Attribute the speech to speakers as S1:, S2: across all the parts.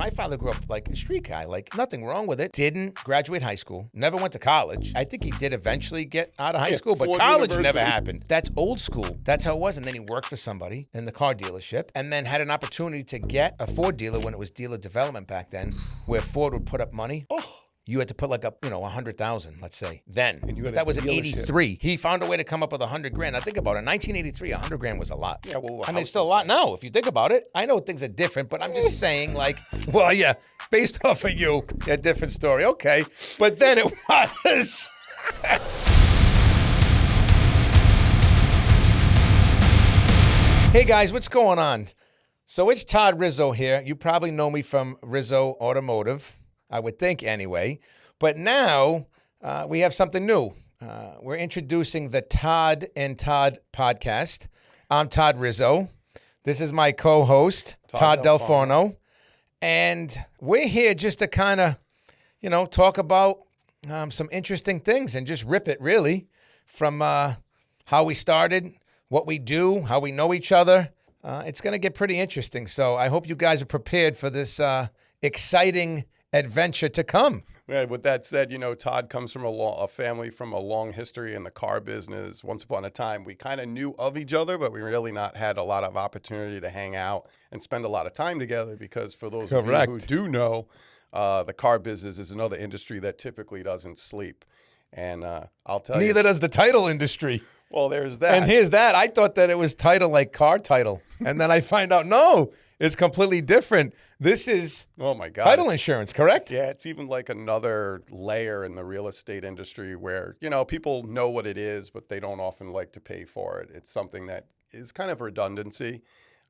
S1: my father grew up like a street guy, like nothing wrong with it. Didn't graduate high school, never went to college. I think he did eventually get out of high school, but
S2: Ford
S1: college
S2: University.
S1: never happened. That's old school. That's how it was. And then he worked for somebody in the car dealership and then had an opportunity to get a Ford dealer when it was dealer development back then, where Ford would put up money. You had to put like a, 100,000, let's say. Then. That was in 83. He found a way to come up with $100,000. Now think about it. In 1983, $100,000 was a lot.
S2: Yeah, well,
S1: I mean, it's still a lot now if you think about it. I know things are different, but I'm just saying, like, well, yeah, based off of you, a different story. Okay. But then it was. Hey guys, what's going on? So it's Todd Rizzo here. You probably know me from Rizzo Automotive. I would think anyway. But now we have something new. We're introducing the Todd and Todd Podcast. I'm Todd Rizzo. This is my co-host, Todd Del Forno. And we're here just to kind of, talk about some interesting things and just rip it, really, from how we started, what we do, how we know each other. It's going to get pretty interesting. So I hope you guys are prepared for this exciting adventure to come.
S2: Yeah, with that said, Todd comes from a family from a long history in the car business. Once upon a time, we kind of knew of each other, but we really not had a lot of opportunity to hang out and spend a lot of time together because for those of you who do know, the car business is another industry that typically doesn't sleep. And I'll tell you.
S1: Neither does the title industry.
S2: Well, there's that.
S1: And here's that. I thought that it was title like car title. And then I find out, no, it's completely different. This is title insurance, correct?
S2: Yeah, it's even like another layer in the real estate industry where, people know what it is, but they don't often like to pay for it. It's something that is kind of redundancy.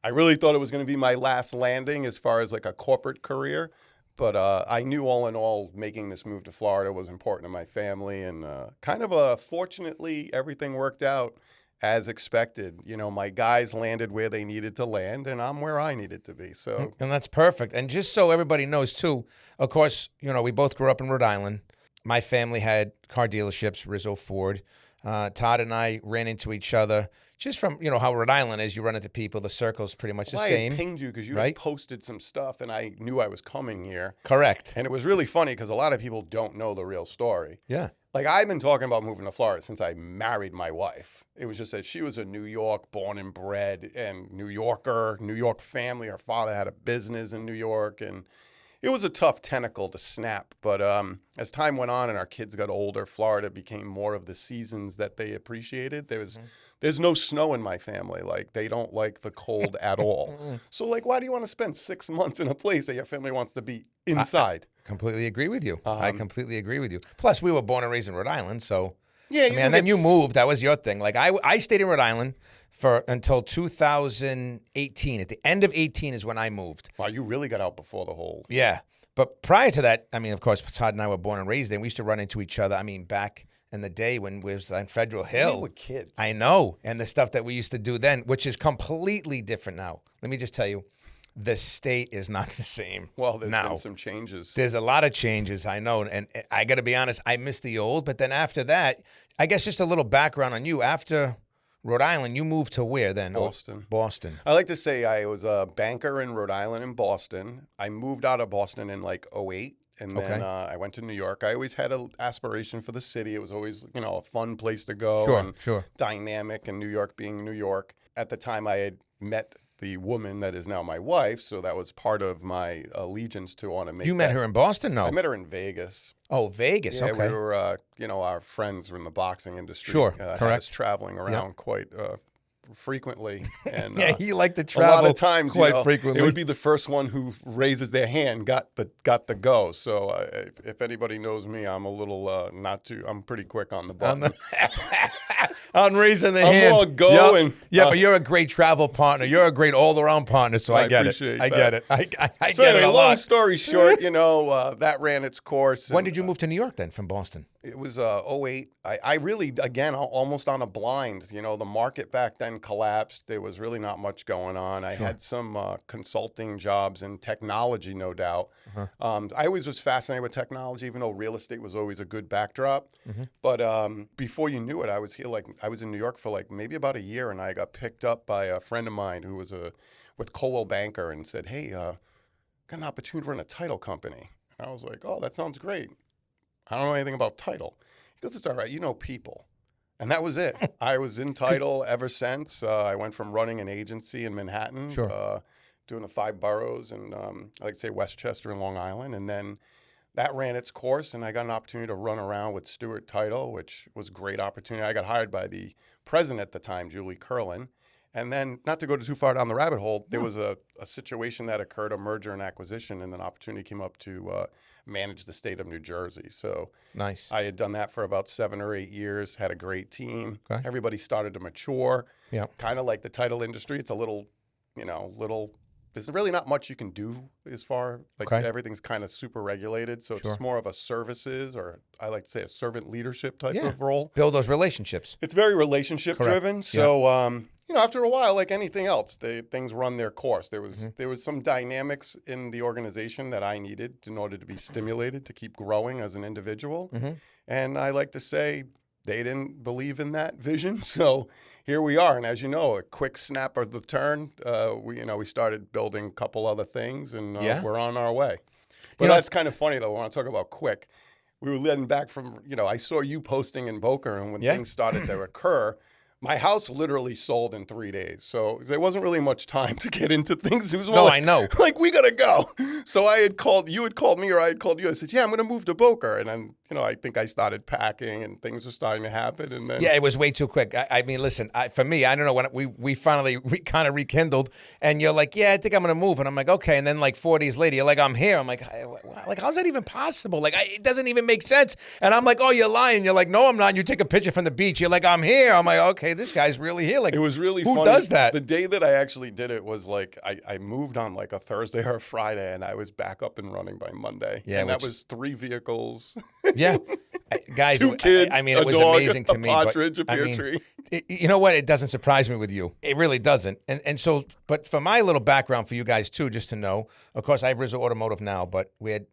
S2: I really thought it was going to be my last landing as far as like a corporate career. But I knew all in all, making this move to Florida was important to my family. And fortunately, everything worked out as expected. My guys landed where they needed to land, and I'm where I needed to be. So,
S1: and that's perfect. And just so everybody knows, too, of course, we both grew up in Rhode Island. My family had car dealerships, Rizzo Ford. Todd and I ran into each other just from, how Rhode Island is. You run into people. The circle's pretty much the same.
S2: I pinged you because you had posted some stuff, and I knew I was coming here.
S1: Correct.
S2: And it was really funny because a lot of people don't know the real story.
S1: Yeah.
S2: Like, I've been talking about moving to Florida since I married my wife. It was just that she was a New York born and bred and New Yorker, New York family. Her father had a business in New York, and it was a tough tentacle to snap. But as time went on and our kids got older, Florida became more of the seasons that they appreciated. There's no snow in my family. Like, they don't like the cold at all. So, like, why do you want to spend 6 months in a place that your family wants to be inside?
S1: I completely agree with you. I completely agree with you. Plus, we were born and raised in Rhode Island, so
S2: yeah.
S1: And then you moved. That was your thing. Like I stayed in Rhode Island until 2018. At the end of 18 is when I moved.
S2: Wow, you really got out before the whole.
S1: Yeah, but prior to that, of course, Todd and I were born and raised there. We used to run into each other. Back in the day when we was on Federal Hill.
S2: We were kids.
S1: I know, and the stuff that we used to do then, which is completely different now. Let me just tell you. The state is not the same.
S2: Well, there's been some changes.
S1: There's a lot of changes, I know. And I got to be honest, I miss the old. But then after that, I guess just a little background on you. After Rhode Island, you moved to where then?
S2: Boston.
S1: Boston.
S2: I like to say I was a banker in Rhode Island and Boston. I moved out of Boston in like 2008. And then I went to New York. I always had an aspiration for the city. It was always, a fun place to go.
S1: Sure.
S2: Dynamic, and New York being New York. At the time, I had met the woman that is now my wife, so that was part of my allegiance to want to make.
S1: You met her in Boston? No,
S2: I met her in Vegas.
S1: Oh, Vegas.
S2: Yeah,
S1: okay.
S2: we were, our friends were in the boxing industry.
S1: Sure,
S2: had
S1: correct.
S2: us traveling around quite frequently, and
S1: yeah, he liked to travel.
S2: A lot of times,
S1: quite frequently.
S2: It would be the first one who raises their hand got the go. So if anybody knows me, I'm a little I'm pretty quick on the button.
S1: On raising the hand.
S2: I'm more go and
S1: but you're a great travel partner. You're a great all-around partner. So I get it. I get it. I
S2: so
S1: get
S2: anyway,
S1: it a lot.
S2: Long story short, that ran its course.
S1: When did you move to New York then from Boston?
S2: It was 2008. I really, again, almost on a blind. The market back then collapsed. There was really not much going on. I had some consulting jobs in technology, no doubt. I always was fascinated with technology, even though real estate was always a good backdrop. But before you knew it, I was here I was in New York for maybe about a year, and I got picked up by a friend of mine who was with Coldwell Banker and said, "Hey, got an opportunity to run a title company. And I was like, oh, that sounds great. I don't know anything about title. He goes, it's all right. You know people. And that was it. I was in title ever since. I went from running an agency in Manhattan, doing the 5 boroughs, and I like to say Westchester and Long Island. And then that ran its course, and I got an opportunity to run around with Stewart Title, which was a great opportunity. I got hired by the president at the time, Julie Curlin. And then, not to go too far down the rabbit hole, there was a situation that occurred, a merger and acquisition, and an opportunity came up to manage the state of New Jersey. So
S1: nice.
S2: I had done that for about 7 or 8 years, had a great team.
S1: Okay.
S2: Everybody started to mature.
S1: Yeah.
S2: Kind of like the title industry. It's a little, there's really not much you can do as far, everything's kind of super regulated. So it's more of a services, or I like to say a servant leadership type of role.
S1: Build those relationships.
S2: It's very relationship driven. So, after a while, like anything else, things run their course. There was some dynamics in the organization that I needed in order to be stimulated to keep growing as an individual. And I like to say they didn't believe in that vision. So here we are. And as you know, a quick snap of the turn, we started building a couple other things, and we're on our way. But that's kind of funny, though, when I talk about quick. We were leading back from, I saw you posting in Boca, and when things started to occur, my house literally sold in 3 days. So there wasn't really much time to get into things. It was more
S1: I know.
S2: Like, we got to go. So you had called me, or I had called you. I said, I'm going to move to Boca. And then, I think I started packing, and things were starting to happen. And then
S1: it was way too quick. I mean, listen, for me, I don't know, when we finally kind of rekindled, and you're like, I think I'm going to move. And I'm like, okay. And then like 4 days later, you're like, I'm here. I'm like, how's that even possible? Like, it doesn't even make sense. And I'm like, oh, you're lying. You're like, no, I'm not. And you take a picture from the beach. You're like, I'm here. I'm like, okay, this guy's really here. Like,
S2: it was really
S1: who
S2: funny.
S1: does that?
S2: The day that I actually did it was like, I moved on like a Thursday or a Friday, and I was back up and running by Monday. Yeah, and that was 3 vehicles.
S1: Yeah. Guys,
S2: 2 kids,
S1: I mean,
S2: a
S1: it was
S2: dog,
S1: amazing to me.
S2: A partridge, a pear tree.
S1: You know what? It doesn't surprise me with you. It really doesn't. And so, but for my little background for you guys too, just to know, of course, I have Rizzo Automotive now, but we had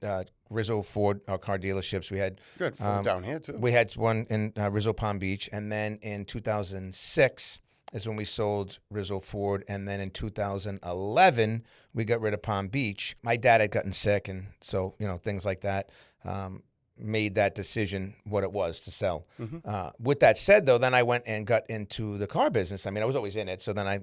S1: Rizzo Ford, our car dealerships. We had
S2: good Ford down here too.
S1: We had one in Rizzo Palm Beach, and then in 2006 is when we sold Rizzo Ford, and then in 2011 we got rid of Palm Beach. My dad had gotten sick, and so things like that. Made that decision what it was to sell. With that said, though, then I went and got into the car business. I mean, I was always in it. So then I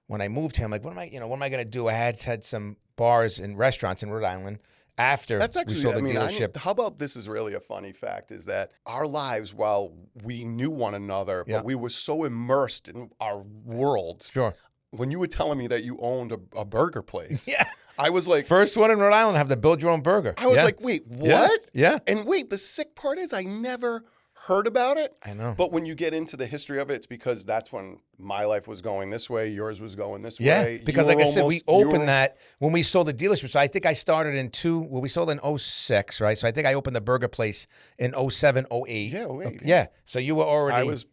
S1: when I moved here, I'm like, what am I going to do? I had some bars and restaurants in Rhode Island after we sold the dealership.
S2: How about this is really a funny fact is that our lives, while we knew one another, but we were so immersed in our worlds.
S1: Sure.
S2: When you were telling me that you owned a burger place. I was like,
S1: first one in Rhode Island to have to build your own burger.
S2: I was like, wait, what?
S1: Yeah.
S2: And wait, the sick part is I never heard about it.
S1: I know.
S2: But when you get into the history of it, it's because that's when my life was going this way, yours was going this way.
S1: Yeah, because like I said, we opened that when we sold the dealership. So I think I started in we sold in 06, right? So I think I opened the burger place in 07, 08.
S2: Yeah, 08.
S1: Yeah. So you were already.
S2: I was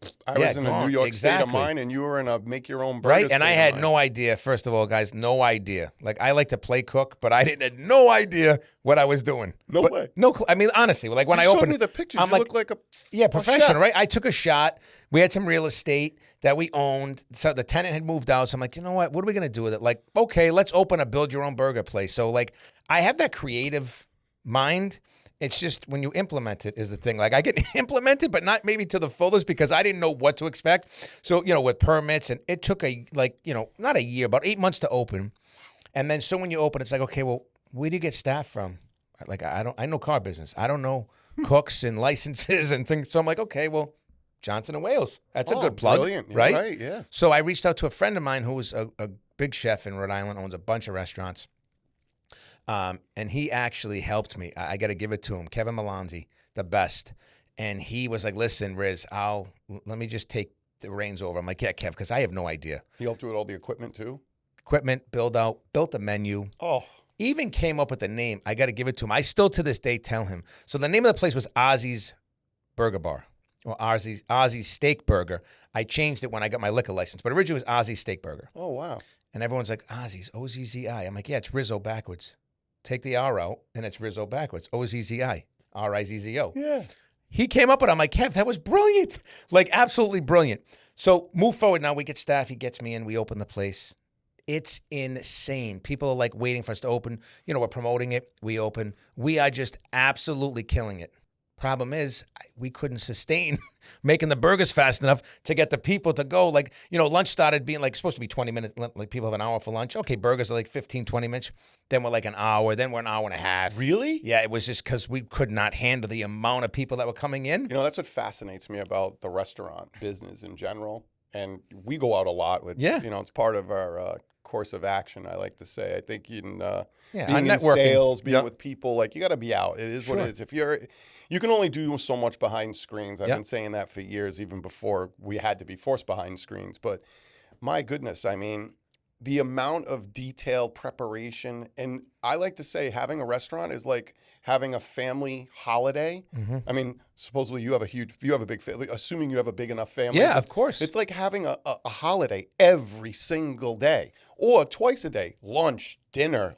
S2: in a New York state of mind, and you were in a make your own burger
S1: right? And I had no idea, first of all, guys, no idea. Like, I like to play cook, but I had no idea what I was doing.
S2: No way.
S1: No, I mean, honestly, like when I opened.
S2: You showed me the pictures. You look like a
S1: professional,
S2: chef.
S1: right? I took a shot. We had some real estate that we owned. So the tenant had moved out. So I'm like, you know what? What are we going to do with it? Like, okay, let's open a build your own burger place. So like, I have that creative mind. It's just when you implement it is the thing. Like, I get implemented, but not maybe to the fullest because I didn't know what to expect. So, with permits, and it took not a year, about 8 months to open. And then so when you open, it's like, okay, well, where do you get staff from? Like, I know car business. I don't know cooks and licenses and things. So I'm like, okay, well, Johnson and Wales. That's a good plug,
S2: brilliant.
S1: Right?
S2: Right, yeah.
S1: So I reached out to a friend of mine who was a big chef in Rhode Island, owns a bunch of restaurants. And he actually helped me. I got to give it to him. Kevin Malonzi, the best. And he was like, listen, Riz, let me just take the reins over. I'm like, yeah, Kev, because I have no idea.
S2: He helped you with all the equipment too?
S1: Equipment, built a menu.
S2: Oh.
S1: Even came up with the name. I got to give it to him. I still to this day tell him. So the name of the place was Ozzy's Burger Bar. Or Ozzy's Steak Burger. I changed it when I got my liquor license, but originally it was Ozzy's Steak Burger.
S2: Oh, wow.
S1: And everyone's like, Ozzy's, O-Z-Z-I. I'm like, yeah, it's Rizzo backwards. Take the R out, and it's Rizzo backwards. O-Z-Z-I. R-I-Z-Z-O.
S2: Yeah.
S1: He came up with it. I'm like, Kev, that was brilliant. Like, absolutely brilliant. So move forward now. We get staff. He gets me in. We open the place. It's insane. People are like waiting for us to open. You know, we're promoting it. We open. We are just absolutely killing it. Problem is, we couldn't sustain making the burgers fast enough to get the people to go. Like, you know, lunch started being like supposed to be 20 minutes. Like people have an hour for lunch. Okay, burgers are like 15, 20 minutes. Then we're like an hour. Then we're an hour and a half.
S2: Really?
S1: Yeah, it was just because we could not handle the amount of people that were coming in.
S2: You know, that's what fascinates me about the restaurant business in general. And we go out a lot, which, you know, it's part of our course of action, I like to say. I think in being in sales, being with people, like, you got to be out. It is what it is. If you can only do so much behind screens. I've been saying that for years, even before we had to be forced behind screens. But my goodness, I mean, the amount of detailed preparation, and I like to say having a restaurant is like having a family holiday. I mean, supposedly you have a big family, assuming you have a big enough family.
S1: Yeah, of course.
S2: It's like having a holiday every single day or twice a day. Lunch, dinner,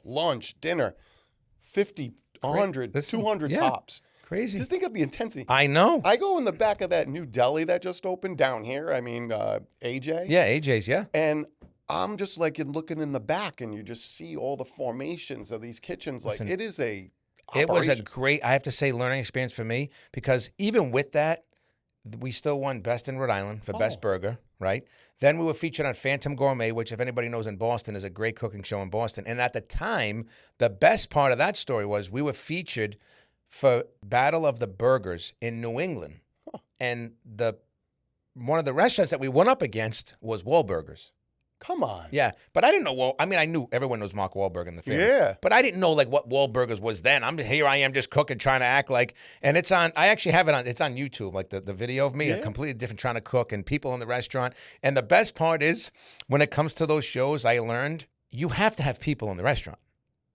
S2: 50, 100, 200 tops.
S1: Crazy.
S2: Just think of the intensity.
S1: I know.
S2: I go in the back of that new deli that just opened down here. I mean, AJ.
S1: Yeah, AJ's, yeah.
S2: And I'm just like looking in the back, and you just see all the formations of these kitchens. Like, it is a operation.
S1: It was a great, I have to say, learning experience for me, because even with that, we still won Best in Rhode Island for Best Burger, right? Then we were featured on Phantom Gourmet, which, if anybody knows in Boston, is a great cooking show in Boston. And at the time, the best part of that story was we were featured for Battle of the Burgers in New England. And one of the restaurants that we went up against was Wahlburgers.
S2: Come on.
S1: Yeah, but I didn't know. I mean, I knew everyone knows Mark Wahlberg in the family.
S2: Yeah.
S1: But I didn't know like what Wahlburgers was then. I am just cooking, trying to act like, and it's on. I actually have it on. It's on YouTube, like the video of me, a completely different trying to cook and people in the restaurant. And the best part is when it comes to those shows, I learned you have to have people in the restaurant,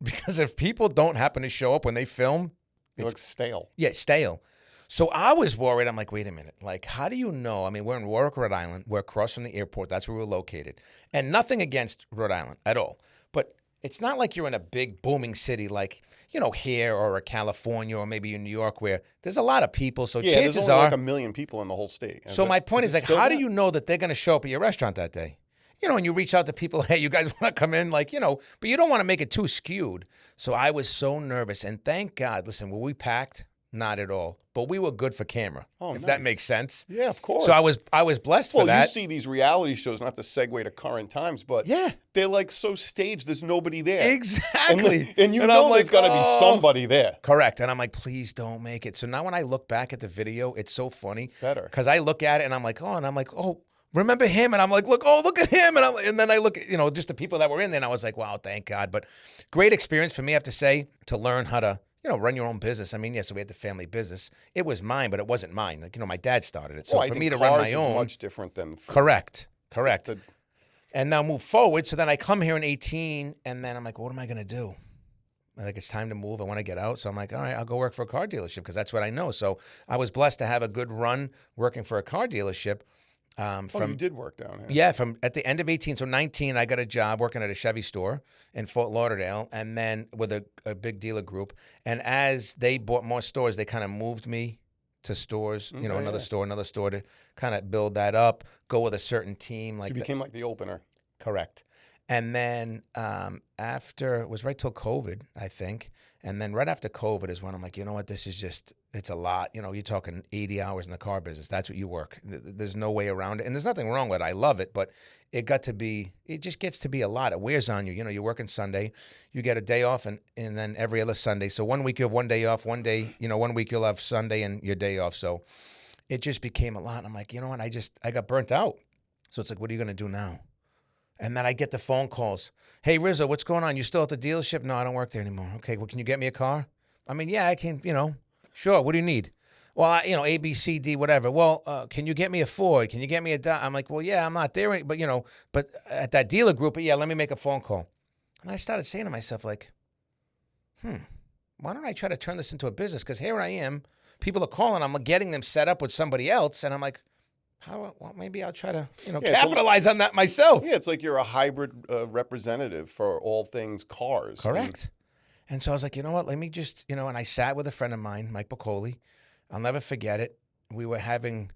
S1: because if people don't happen to show up when they film,
S2: it looks stale.
S1: Yeah, stale. So I was worried. I'm like, wait a minute. Like, how do you know? I mean, we're in Warwick, Rhode Island. We're across from the airport. That's where we're located. And nothing against Rhode Island at all. But it's not like you're in a big booming city like, you know, here or California or maybe in New York, where there's a lot of people. So chances
S2: there's
S1: are
S2: only like 1 million people in the whole state.
S1: So my point is like, how do you know that they're going to show up at your restaurant that day? You know, and you reach out to people, hey, you guys want to come in? Like, you know, but you don't want to make it too skewed. So I was so nervous. And thank God, listen, were we packed? Not at all. But we were good for camera, if that makes sense.
S2: Yeah, of course.
S1: So I was blessed for that.
S2: Well, you see these reality shows, not to segue to current times, but they're like so staged, there's nobody there.
S1: Exactly.
S2: And you know there's got to be somebody there.
S1: Correct. And I'm like, please don't make it. So now when I look back at the video, it's so funny.
S2: It's better.
S1: Because I look at it and I'm like, remember him? And I'm like, look at him. And then I look at, you know, just the people that were in there, and I was like, wow, thank God. But great experience for me, I have to say, to learn how to, you know, run your own business. I mean, yeah, so we had the family business. It was mine, but it wasn't mine. Like, you know, my dad started it. So for me to run my own.
S2: Is much different than food.
S1: Correct. And now move forward. So then I come here in 18, and then I'm like, what am I going to do? Like, it's time to move. I want to get out. So I'm like, all right, I'll go work for a car dealership, because that's what I know. So I was blessed to have a good run working for a car dealership.
S2: You did work down here.
S1: Yeah, from at the end of 18, so 19, I got a job working at a Chevy store in Fort Lauderdale, and then with a big dealer group. And as they bought more stores, they kind of moved me to stores, you know, another store to kind of build that up, go with a certain team. Like,
S2: you became like the opener.
S1: Correct. And then after, it was right till COVID, I think. And then right after COVID is when I'm like, you know what, this is just, it's a lot. You know, you're talking 80 hours in the car business. That's what you work. There's no way around it. And there's nothing wrong with it. I love it. But it just gets to be a lot. It wears on you. You know, you're working Sunday. You get a day off and then every other Sunday. So 1 week you have 1 day off. 1 day, you know, 1 week you'll have Sunday and your day off. So it just became a lot. And I'm like, you know what, I got burnt out. So it's like, what are you going to do now? And then I get the phone calls. Hey, Rizzo, what's going on? You still at the dealership? No, I don't work there anymore. Okay, well, can you get me a car? I mean, yeah, I can, you know. Sure, what do you need? Well, you know, A, B, C, D, whatever. Well, can you get me a Ford? Can you get me a Dodge? I'm like, well, yeah, I'm not there, but, you know, but at that dealer group, yeah, let me make a phone call. And I started saying to myself, like, why don't I try to turn this into a business? Because here I am. People are calling. I'm getting them set up with somebody else. And I'm like, well, maybe I'll try to, you know, capitalize on that myself.
S2: Yeah, it's like you're a hybrid representative for all things cars.
S1: Correct. And so I was like, you know what, let me just, you know, and I sat with a friend of mine, Mike Bacoli. I'll never forget it. We were having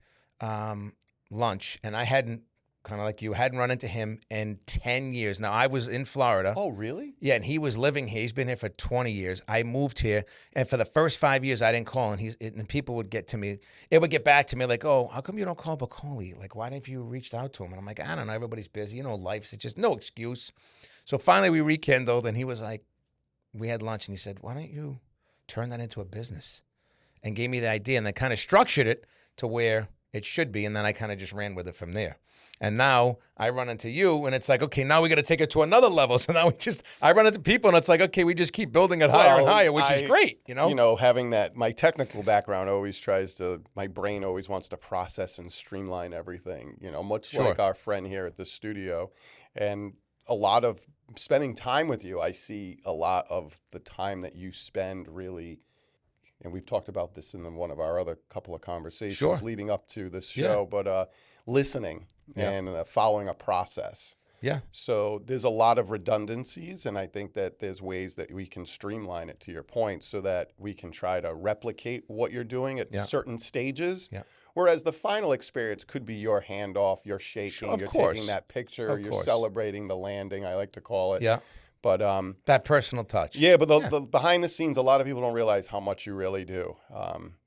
S1: lunch, and I hadn't kind of like you, hadn't run into him in 10 years. Now, I was in Florida.
S2: Oh, really?
S1: Yeah, and he was living here. He's been here for 20 years. I moved here, and for the first 5 years, I didn't call, and people would get to me. It would get back to me like, oh, how come you don't call Bacoli? Like, why didn't you reached out to him? And I'm like, I don't know. Everybody's busy. Life's just no excuse. So finally, we rekindled, and he was like, we had lunch, and he said, why don't you turn that into a business? And gave me the idea, and then kind of structured it to where it should be, and then I kind of just ran with it from there. And now I run into you, and it's like, okay, now we got to take it to another level. So now I run into people, and it's like, okay, we just keep building it higher and higher, which is great,
S2: having that, my technical background my brain always wants to process and streamline everything, much like our friend here at the studio. And a lot of spending time with you, I see a lot of the time that you spend really, and we've talked about this in one of our other couple of conversations leading up to this show, but listening and following a process.
S1: Yeah.
S2: So there's a lot of redundancies, and I think that there's ways that we can streamline it, to your point, so that we can try to replicate what you're doing at certain stages. Yeah. Whereas the final experience could be your handoff, you're shaking, you're taking that picture, you're celebrating the landing, I like to call it.
S1: Yeah.
S2: But
S1: that personal touch.
S2: Yeah, but the behind the scenes, a lot of people don't realize how much you really do.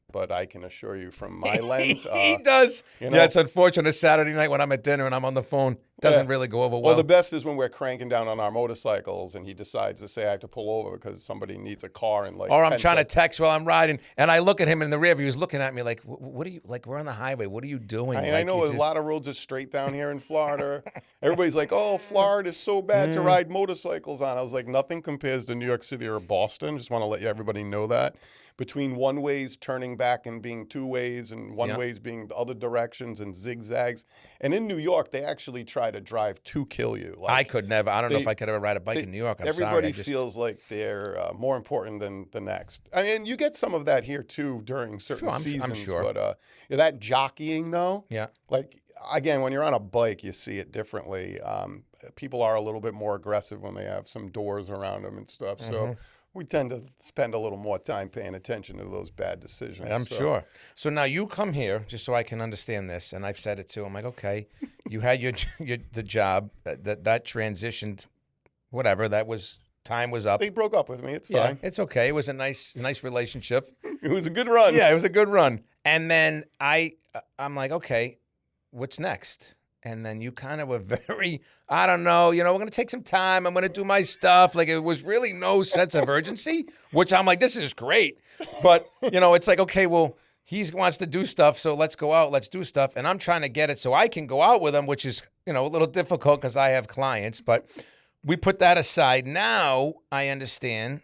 S2: But I can assure you from my lens.
S1: He does. Yeah, it's unfortunate. Saturday night when I'm at dinner and I'm on the phone, doesn't really go over well.
S2: Well, the best is when we're cranking down on our motorcycles and he decides to say I have to pull over because somebody needs a car. Or
S1: I'm trying to text while I'm riding, and I look at him in the rear view. He's looking at me like, what are you, like, we're on the highway. What are you doing?
S2: I know a lot of roads are straight down here in Florida. Everybody's like, oh, Florida is so bad to ride motorcycles on. I was like, nothing compares to New York City or Boston. Just want to let everybody know that. Between one ways turning back and being two ways, and one ways being the other directions and zigzags. And in New York, they actually try to drive to kill you.
S1: I could never. I don't know if I could ever ride a bike in New York.
S2: Everybody feels like they're more important than the next. I mean, you get some of that here too during certain seasons. I'm sure. But that jockeying though, like again, when you're on a bike, you see it differently. People are a little bit more aggressive when they have some doors around them and stuff. So we tend to spend a little more time paying attention to those bad decisions.
S1: I'm sure. So now you come here, just so I can understand this, and I've said it too. I'm like, okay, you had the job that transitioned, whatever. Time was up.
S2: They broke up with me. It's fine.
S1: It's okay. It was a nice relationship.
S2: It was a good run.
S1: Yeah, it was a good run. And then I'm like, okay, what's next? And then you kind of were very, I don't know, we're going to take some time. I'm going to do my stuff. Like, it was really no sense of urgency, which I'm like, this is great. But, it's like, okay, well, he wants to do stuff, so let's go out, let's do stuff. And I'm trying to get it so I can go out with him, which is, a little difficult because I have clients. But we put that aside. Now I understand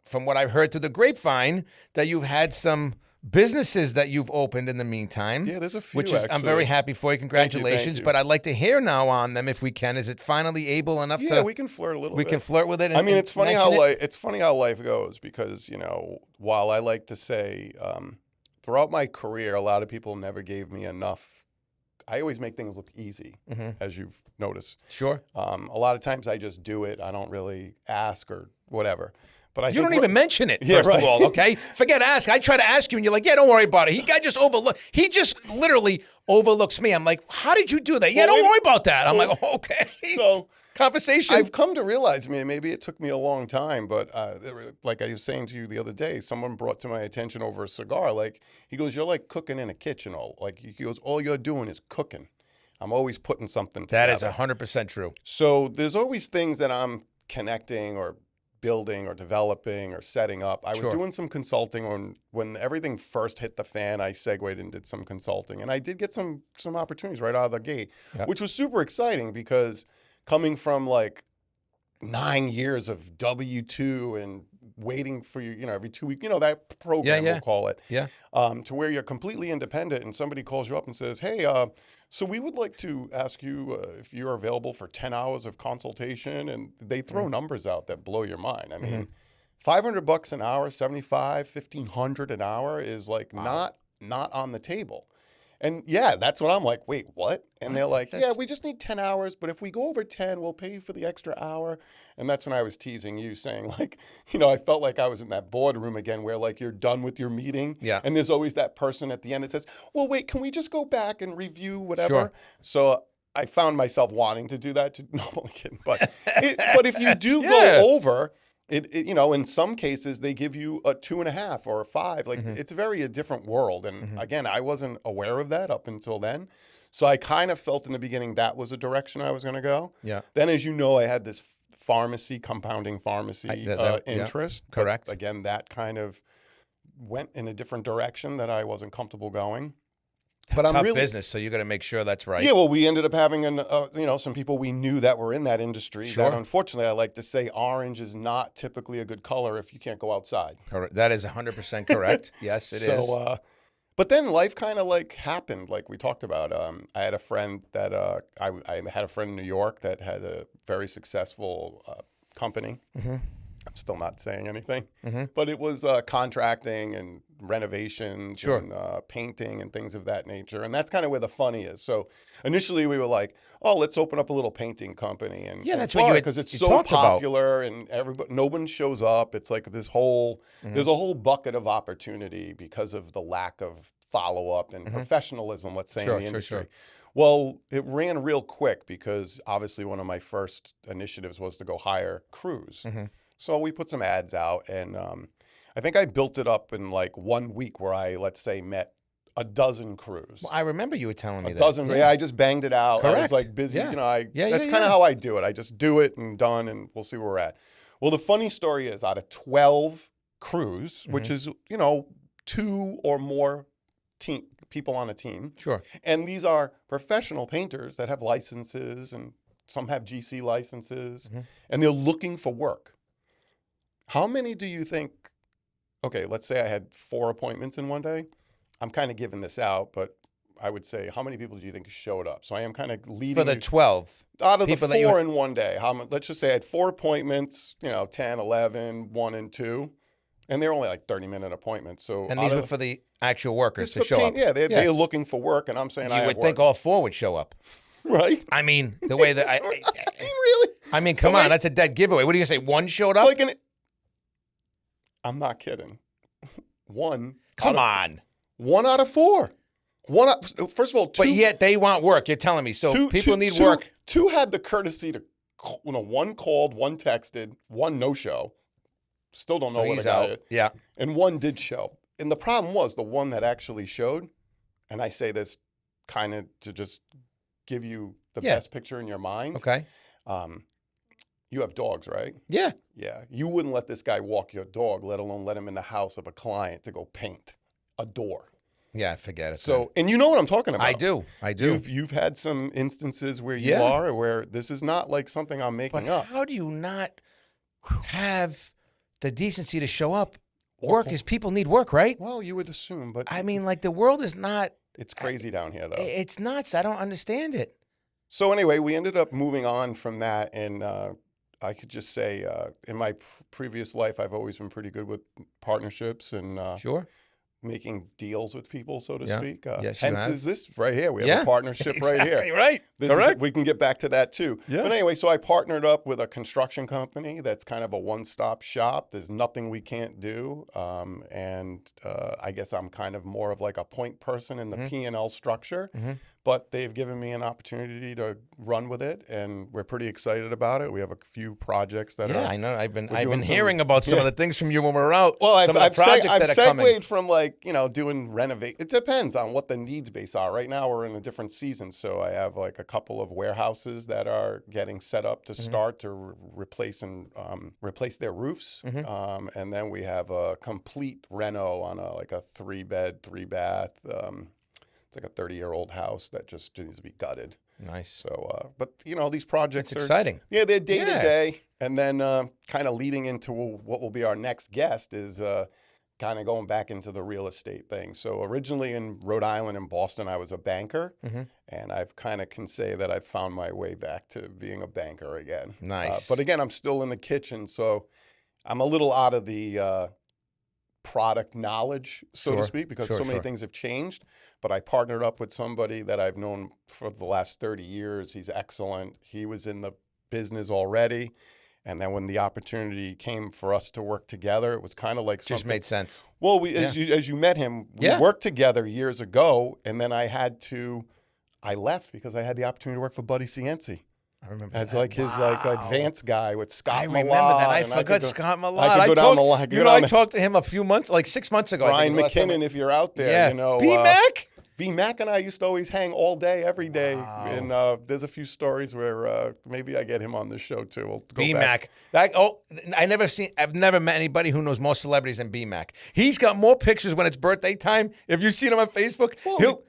S1: from what I've heard through the grapevine that you've had some businesses that you've opened in the meantime.
S2: Yeah, there's a few,
S1: which is, I'm very happy for you. Congratulations. Thank you. But I'd like to hear now on them if we can. Is it finally able enough to...
S2: Yeah, we can flirt a little bit.
S1: We can flirt with it.
S2: I mean, it's funny how life goes because, while I like to say throughout my career, a lot of people never gave me enough. I always make things look easy, as you've noticed.
S1: Sure.
S2: A lot of times I just do it. I don't really ask or whatever. But
S1: you don't even mention it, first of all, okay? Forget ask. I try to ask you, and you're like, yeah, don't worry about it. He just literally overlooks me. I'm like, how did you do that? Yeah, don't worry about that. I'm like, okay.
S2: So
S1: conversation.
S2: I've come to realize, maybe it took me a long time, but like I was saying to you the other day, someone brought to my attention over a cigar. Like, he goes, you're like cooking in a kitchen. He goes, all you're doing is cooking. I'm always putting something together.
S1: That is 100% true.
S2: So there's always things that I'm connecting or building or developing or setting up. I was doing some consulting when everything first hit the fan. I segued and did some consulting, and I did get some opportunities right out of the gate, which was super exciting because coming from like 9 years of W-2 and waiting for you, every 2 weeks, that program we'll call it, to where you're completely independent and somebody calls you up and says, hey, so we would like to ask you if you're available for 10 hours of consultation, and they throw numbers out that blow your mind. I mean, $500 an hour, $75, $1,500 an hour is like not on the table. And that's what I'm like, wait, what? And they're like, we just need 10 hours, but if we go over 10, we'll pay you for the extra hour. And that's when I was teasing you, saying like, I felt like I was in that boardroom again where like you're done with your meeting. Yeah. And there's always that person at the end that says, well, wait, can we just go back and review whatever? Sure. So I found myself wanting to do that. No, I'm kidding. But if you do go over, in some cases they give you a 2.5 or a 5. Like it's a different world. And again, I wasn't aware of that up until then. So I kind of felt in the beginning that was a direction I was going to go.
S1: Yeah.
S2: Then, as you know, I had this compounding pharmacy interest.
S1: Yeah. Correct.
S2: But again, that kind of went in a different direction that I wasn't comfortable going. But
S1: Tough business, so you got to make sure that's right.
S2: Yeah, well, we ended up having some people we knew that were in that industry.
S1: Sure.
S2: That unfortunately, I like to say, orange is not typically a good color if you can't go outside.
S1: Correct. That is 100% correct. Yes, it is.
S2: But then life kind of like happened, like we talked about. I had a friend that I had a friend in New York that had a very successful company. I'm still not saying anything, but it was contracting and renovations and painting and things of that nature. And that's kind of where the funny is. So initially we were like, oh, let's open up a little painting company. And
S1: that's what
S2: because it's so popular and no one shows up. It's like this whole, there's a whole bucket of opportunity because of the lack of follow-up and professionalism, let's say, in the industry. Sure. Well, it ran real quick because obviously one of my first initiatives was to go hire crews. So we put some ads out, and I think I built it up in like 1 week where I, let's say, met a dozen crews.
S1: Well, I remember you were telling me that.
S2: A dozen. Yeah, I just banged it out.
S1: Correct.
S2: I was like busy.
S1: Yeah.
S2: That's kind of how I do it. I just do it and done, and we'll see where we're at. Well, the funny story is out of 12 crews, which is, 2 or more people on a team.
S1: Sure.
S2: And these are professional painters that have licenses, and some have GC licenses, and they're looking for work. How many do you think, okay, let's say I had 4 appointments in one day. I'm kind of giving this out, but I would say, how many people do you think showed up? So I am kind of leading.
S1: For the 12.
S2: Out of the 4 in one day, let's just say I had 4 appointments, 10, 11, 1 and 2. And they're only like 30-minute appointments. So
S1: and these were for the actual workers to show up.
S2: Yeah, they're looking for work, and I'm saying
S1: you would think all 4 would show up.
S2: Right.
S1: I mean, the way that
S2: really?
S1: I mean, come on, that's a dead giveaway. What are you going to say, 1 showed up?
S2: I'm not kidding. 1.
S1: Come on.
S2: 1 out of 4. First of all, 2.
S1: But yet they want work. You're telling me. So people need work.
S2: 2 had the courtesy to, 1 called, 1 texted, 1 no-show. Still don't know what the guy is.
S1: Yeah.
S2: And 1 did show. And the problem was the one that actually showed, and I say this kind of to just give you the best picture in your mind.
S1: Okay.
S2: You have dogs, right?
S1: Yeah.
S2: Yeah. You wouldn't let this guy walk your dog, let alone let him in the house of a client to go paint a door.
S1: Yeah, forget it.
S2: So, and you know what I'm talking about.
S1: I do.
S2: You've had some instances where you are, where this is not like something I'm making up.
S1: How do you not have the decency to show up? Work is people need work, right?
S2: Well, you would assume, but
S1: I mean, like the world is not.
S2: It's crazy down here, though.
S1: It's nuts. I don't understand it.
S2: So anyway, we ended up moving on from that, and I could just say, in my previous life, I've always been pretty good with partnerships and making deals with people, so to speak.
S1: Yes,
S2: hence is this right here. We have a partnership right here.
S1: Right. Correct.
S2: We can get back to that too.
S1: Yeah.
S2: But anyway, so I partnered up with a construction company that's kind of a one-stop shop. There's nothing we can't do. And I guess I'm kind of more of like a point person in the P&L structure. But they've given me an opportunity to run with it, and we're pretty excited about it. We have a few projects that are.
S1: Yeah, I know. I've been hearing about some of the things from you when we're out.
S2: Well, I've
S1: that
S2: segued from like doing renovate. It depends on what the needs base are. Right now, we're in a different season, so I have like a couple of warehouses that are getting set up to start to replace their roofs, and then we have a complete reno on a 3-bed, 3-bath. It's like a 30-year-old house that just needs to be gutted.
S1: Nice.
S2: So, but these projects
S1: are exciting.
S2: Yeah, they're day to day, and then kind of leading into what will be our next guest is kind of going back into the real estate thing. So originally in Rhode Island and Boston, I was a banker, and I've kind of can say that I've found my way back to being a banker again.
S1: Nice.
S2: But again, I'm still in the kitchen, so I'm a little out of the product knowledge, so to speak, because so many things have changed. But I partnered up with somebody that I've known for the last 30 years. He's excellent. He was in the business already. And then when the opportunity came for us to work together, it was kind of like something.
S1: Just made sense.
S2: Well, as you met him, we worked together years ago, and then I I left because I had the opportunity to work for Buddy Cianci.
S1: I remember
S2: as
S1: that.
S2: like his like advanced guy with Scott
S1: I
S2: Millard.
S1: remember that. I
S2: and
S1: forgot
S2: could go,
S1: Scott Millard.
S2: I could go down the line.
S1: I talked to him a few months, like 6 months ago.
S2: Brian McKinnon, if you're out there,
S1: yeah.
S2: you know.
S1: B-Mac?
S2: B-Mac and I used to always hang all day, every day.
S1: Wow.
S2: And there's a few stories where maybe I get him on the show too. We'll go
S1: B-Mac.
S2: back.
S1: I've never met anybody who knows more celebrities than B-Mac. He's got more pictures when it's birthday time. If you've seen him on Facebook,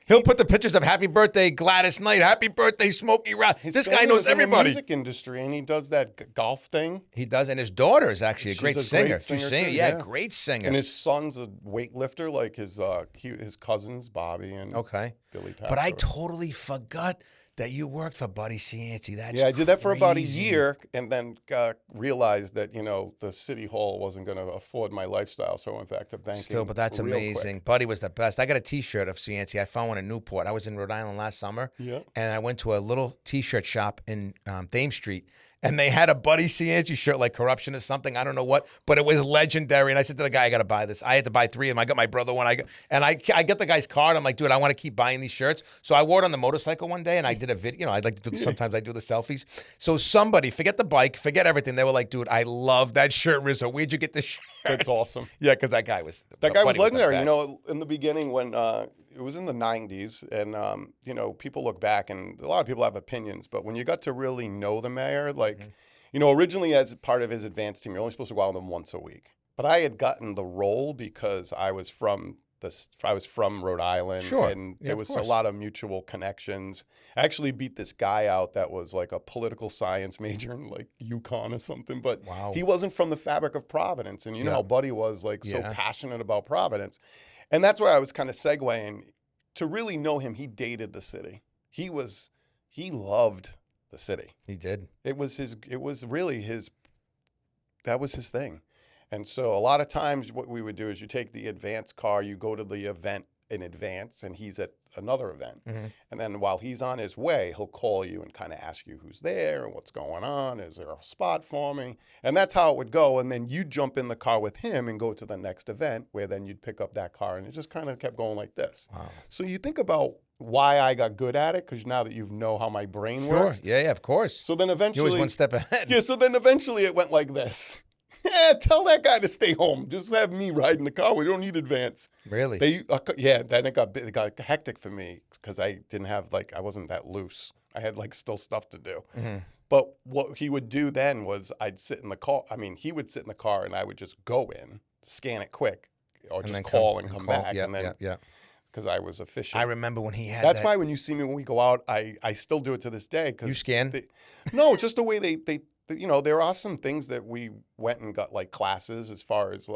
S1: he'll put the pictures of happy birthday Gladys Knight, happy birthday Smokey Rock. This guy knows everybody.
S2: In the music industry, and he does that golf thing.
S1: He does, and his daughter is actually a
S2: She's
S1: great
S2: a
S1: singer.
S2: great singer too,
S1: Yeah,
S2: yeah.
S1: great singer.
S2: And his son's a weightlifter, like his cousins, Bobby and Billy Pastor.
S1: But I totally forgot that you worked for Buddy Cianci. That's
S2: I did that for about a
S1: crazy.
S2: year, and then realized that the city hall wasn't going to afford my lifestyle, so I went back to banking.
S1: Still, but that's
S2: real
S1: amazing.
S2: quick.
S1: Buddy was the best. I got a T-shirt of Cianci. I found one in Newport. I was in Rhode Island last summer, and I went to a little T-shirt shop in Thames Street, and they had a Buddy Cianci shirt, like Corruption or something. I don't know what, but it was legendary. And I said to the guy, I got to buy this. I had to buy 3 of them. I got my brother one. I get the guy's card. I'm like, dude, I want to keep buying these shirts. So I wore it on the motorcycle one day, and I did a video. I'd like to do, sometimes I do the selfies. So somebody, forget the bike, forget everything. They were like, dude, I love that shirt, Rizzo. Where'd you get this shirt?
S2: That's awesome.
S1: Yeah, because that guy was
S2: legendary.
S1: the best.
S2: In the beginning when it was in the 90s, and people look back, and a lot of people have opinions, but when you got to really know the mayor, like, originally as part of his advance team, you're only supposed to go out with him once a week. But I had gotten the role because I was from Rhode Island, and there was a lot of mutual connections. I actually beat this guy out that was like a political science major in like UConn or something, but he wasn't from the fabric of Providence. And you know how Buddy was like so passionate about Providence. And that's where I was kind of segueing. To really know him, he dated the city. He loved the city.
S1: He did.
S2: That was his thing. And so a lot of times what we would do is you take the advance car, you go to the event in advance, and he's at another event. And then while he's on his way, he'll call you and kind of ask you who's there and what's going on. Is there a spot for me? And that's how it would go. And then you jump in the car with him and go to the next event, where then you'd pick up that car. And it just kind of kept going like this.
S1: Wow.
S2: So you think about why I got good at it, because now that you know how my brain works.
S1: Yeah, of course.
S2: So then eventually...
S1: You're always one step ahead.
S2: Yeah, so then eventually it went like this. Yeah, tell that guy to stay home. Just have me ride in the car. We don't need advance.
S1: Really?
S2: Then it got hectic for me because I I wasn't that loose. I had still stuff to do. But what he would do then was I'd sit in the car. I mean, he would sit in the car and I would just go in, scan it quick, or just call and come back. Because I was efficient.
S1: I remember when he had
S2: That's why when you see me when we go out, I still do it to this day.
S1: You scan?
S2: No, just the way they there are some things that we went and got classes as far as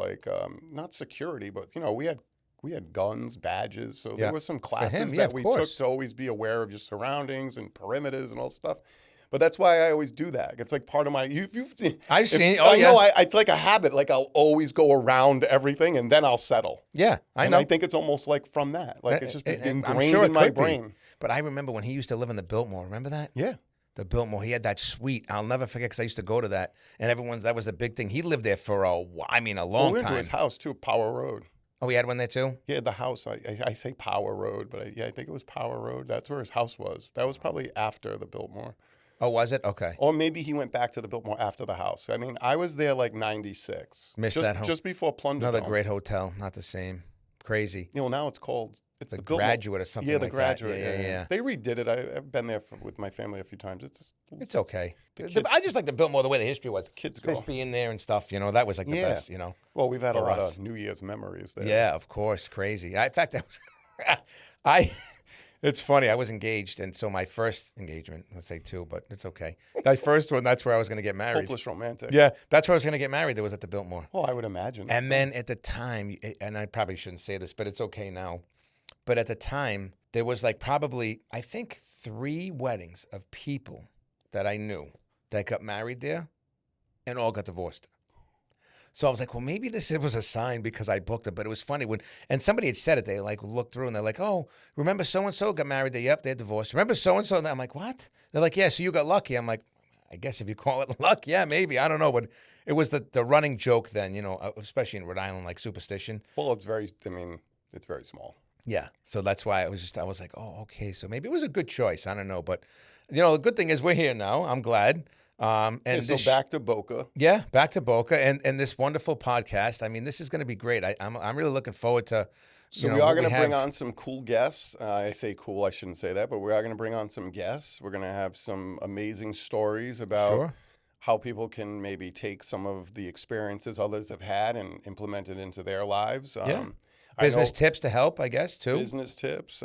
S2: not security, but we had guns, badges. So there were some classes that we took to always be aware of your surroundings and perimeters and all stuff. But that's why I always do that. It's like part of my.
S1: I've seen.
S2: I know. It's like a habit. Like I'll always go around everything and then I'll settle.
S1: Yeah, I know.
S2: I think it's almost like from that. It's just ingrained
S1: sure
S2: in my brain.
S1: But I remember when he used to live in the Biltmore. Remember that?
S2: Yeah.
S1: The Biltmore. He had that suite. I'll never forget because I used to go to that, and that was the big thing. He lived there for a long time.
S2: We went to his house too, Power Road.
S1: Oh, he had one there too?
S2: Yeah, the house. I say Power Road, but I think it was Power Road. That's where his house was. That was probably after the Biltmore.
S1: Oh, was it? Okay.
S2: Or maybe he went back to the Biltmore after the house. I mean, I was there 96.
S1: Missed that home.
S2: Just before Plunder.
S1: Another great hotel. Not the same. Crazy.
S2: Now it's called
S1: the Graduate or something.
S2: Yeah, the
S1: like
S2: Graduate.
S1: That. Yeah.
S2: They redid it. I've been there with my family a few times.
S1: It's okay. I just like the Biltmore the way the history was.
S2: Kids
S1: crispy in there and stuff. That was the best.
S2: Well, we've had a lot of New Year's memories there.
S1: Yeah, of course. Crazy. In fact, that was. It's funny. I was engaged, and so my first engagement, let's say 2, but it's okay. That first one, that's where I was going to get married.
S2: Hopeless romantic.
S1: Yeah, that's where I was going to get married. That was at the Biltmore.
S2: Well, I would imagine.
S1: And then at the time, and I probably shouldn't say this, but it's okay now. But at the time, there was probably, I think, 3 weddings of people that I knew that got married there and all got divorced. So I was like, well, maybe this was a sign because I booked it. But it was funny and somebody had said it. They looked through and they're like, oh, remember so-and-so got married there? Yep, they're divorced. Remember so-and-so? And I'm like, what? They're like, yeah, so you got lucky. I'm like, I guess if you call it luck, yeah, maybe. I don't know. But it was the running joke then, especially in Rhode Island, superstition.
S2: Well, it's very small.
S1: Yeah. So that's why I was like, oh, okay. So maybe it was a good choice. I don't know. But, the good thing is we're here now. I'm glad. And
S2: so back to Boca.
S1: Yeah, back to Boca and this wonderful podcast. I mean, this is going to be great. I'm really looking forward to.
S2: So we are going to bring on some cool guests. I say cool, I shouldn't say that, but we are going to bring on some guests. We're going to have some amazing stories about how people can maybe take some of the experiences others have had and implement it into their lives.
S1: Business tips to help, I guess, too.
S2: Business tips.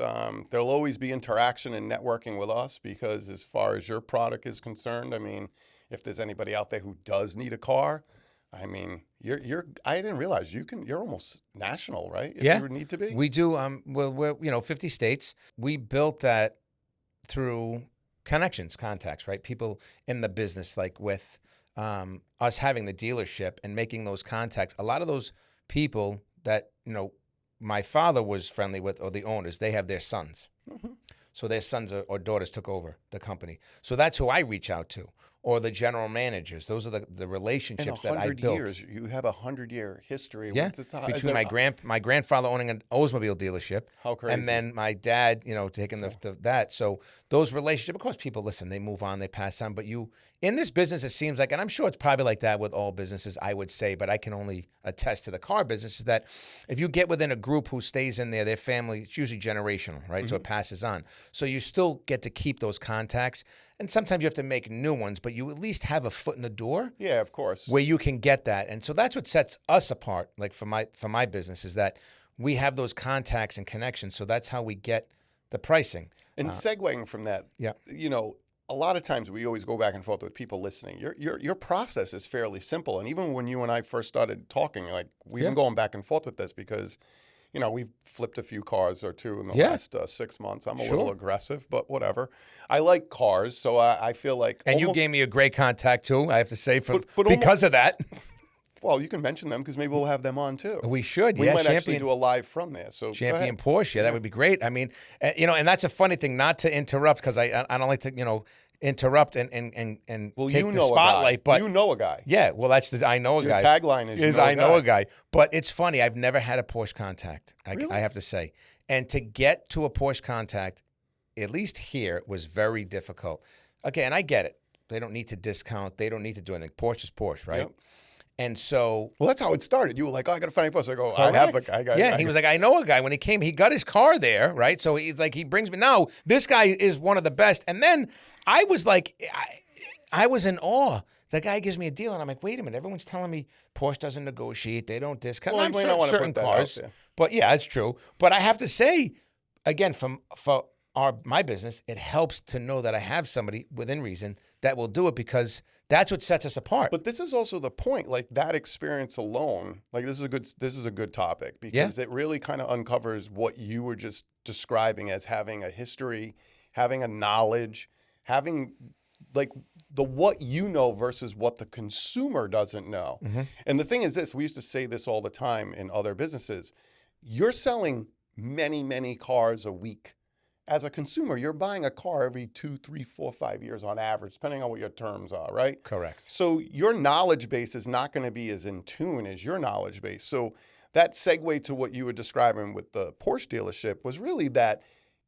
S2: There'll always be interaction and networking with us because as far as your product is concerned, I mean, if there's anybody out there who does need a car, I mean, I didn't realize you're almost national, right? If you need to be.
S1: We do. We're 50 states. We built that through connections, contacts, right? People in the business, like with us having the dealership and making those contacts. A lot of those people that, my father was friendly with, or the owners, they have their sons. Mm-hmm. So their sons or daughters took over the company. So that's who I reach out to, or the general managers. Those are the relationships that I built.
S2: 100 years, you have a 100-year history.
S1: Yeah, between my grandfather owning an Oldsmobile dealership.
S2: How crazy.
S1: And then my dad, taking that. So those relationships, of course, people listen, they move on, they pass on. But in this business, it seems like, and I'm sure it's probably like that with all businesses, I would say, but I can only attest to the car business, is that if you get within a group who stays in there, their family, it's usually generational, right? Mm-hmm. So it passes on. So you still get to keep those contacts. And sometimes you have to make new ones, but you at least have a foot in the door.
S2: Yeah, of course.
S1: Where you can get that. And so that's what sets us apart, like for my business, is that we have those contacts and connections. So that's how we get the pricing.
S2: And segueing from that, a lot of times we always go back and forth with people listening. Your process is fairly simple. And even when you and I first started talking, like we've been going back and forth with this because we've flipped a few cars or two in the last 6 months. I'm a little aggressive, but whatever. I like cars, so I feel like.
S1: And you gave me a great contact too, I have to say, because of that.
S2: Well, you can mention them because maybe we'll have them on too.
S1: We should.
S2: We might actually do a live from there. So
S1: Champion Porsche, that would be great. I mean, and that's a funny thing, not to interrupt because I don't like to interrupt and take the spotlight. But
S2: you know a guy.
S1: Yeah, well, that's I know a guy.
S2: Your tagline is
S1: I know a guy. But it's funny. I've never had a Porsche contact.
S2: Really?
S1: I have to say, and to get to a Porsche contact, at least here, was very difficult. Okay, and I get it. They don't need to discount. They don't need to do anything. Porsche is Porsche, right? Yep. And so,
S2: well, that's how it started. You were like, "Oh, I got to find a Porsche." I go, "I have a guy."
S1: Yeah, he was like, "I know a guy." When he came, he got his car there, right? So he's like, he brings me. Now this guy is one of the best. And then I was like, I was in awe. The guy gives me a deal, and I'm like, "Wait a minute! Everyone's telling me Porsche doesn't negotiate. They don't discount."
S2: Well,
S1: I'm sure certain cars, but yeah, it's true. But I have to say, again, for my business, it helps to know that I have somebody within reason that will do it because that's what sets us apart.
S2: But this is also the point, like that experience alone, like this is a good topic because it really kind of uncovers what you were just describing as having a history, having a knowledge, having like the what you know versus what the consumer doesn't know. Mm-hmm. And the thing is this, we used to say this all the time in other businesses, you're selling many, many cars a week. As a consumer, you're buying a car every 2, 3, 4, 5 years on average, depending on what your terms are, right?
S1: Correct.
S2: So your knowledge base is not going to be as in tune as your knowledge base. So that segue to what you were describing with the Porsche dealership was really that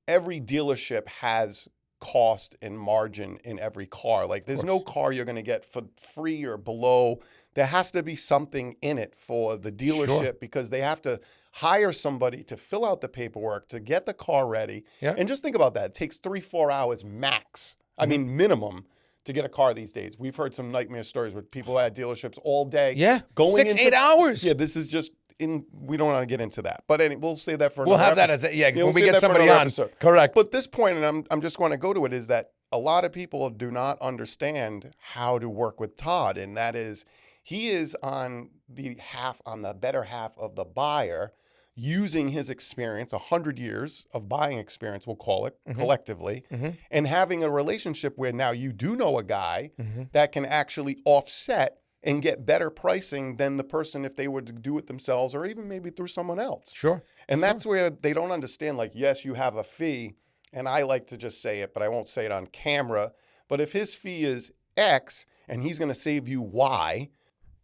S2: every dealership has cost and margin in every car. Like there's no car you're going to get for free or below. There has to be something in it for the dealership because they have to hire somebody to fill out the paperwork, to get the car ready. Yeah. And just think about that. It takes 3-4 hours max. Mm-hmm. I mean, minimum to get a car these days. We've heard some nightmare stories with people at dealerships all day.
S1: Yeah. 6-8 hours.
S2: Yeah, this is just we don't want to get into that. But we'll say that for
S1: another
S2: episode.
S1: We'll have that as when we get somebody on. Episode. Correct.
S2: But this point, and I'm just going to go to it, is that a lot of people do not understand how to work with Todd. And that is, he is on the better half of the buyer, using his experience, 100 years of buying experience, we'll call it, collectively, and having a relationship where now you do know a guy that can actually offset and get better pricing than the person if they were to do it themselves or even maybe through someone else.
S1: Sure.
S2: And that's where they don't understand, like, yes, you have a fee, and I like to just say it, but I won't say it on camera, but if his fee is X and he's going to save you Y,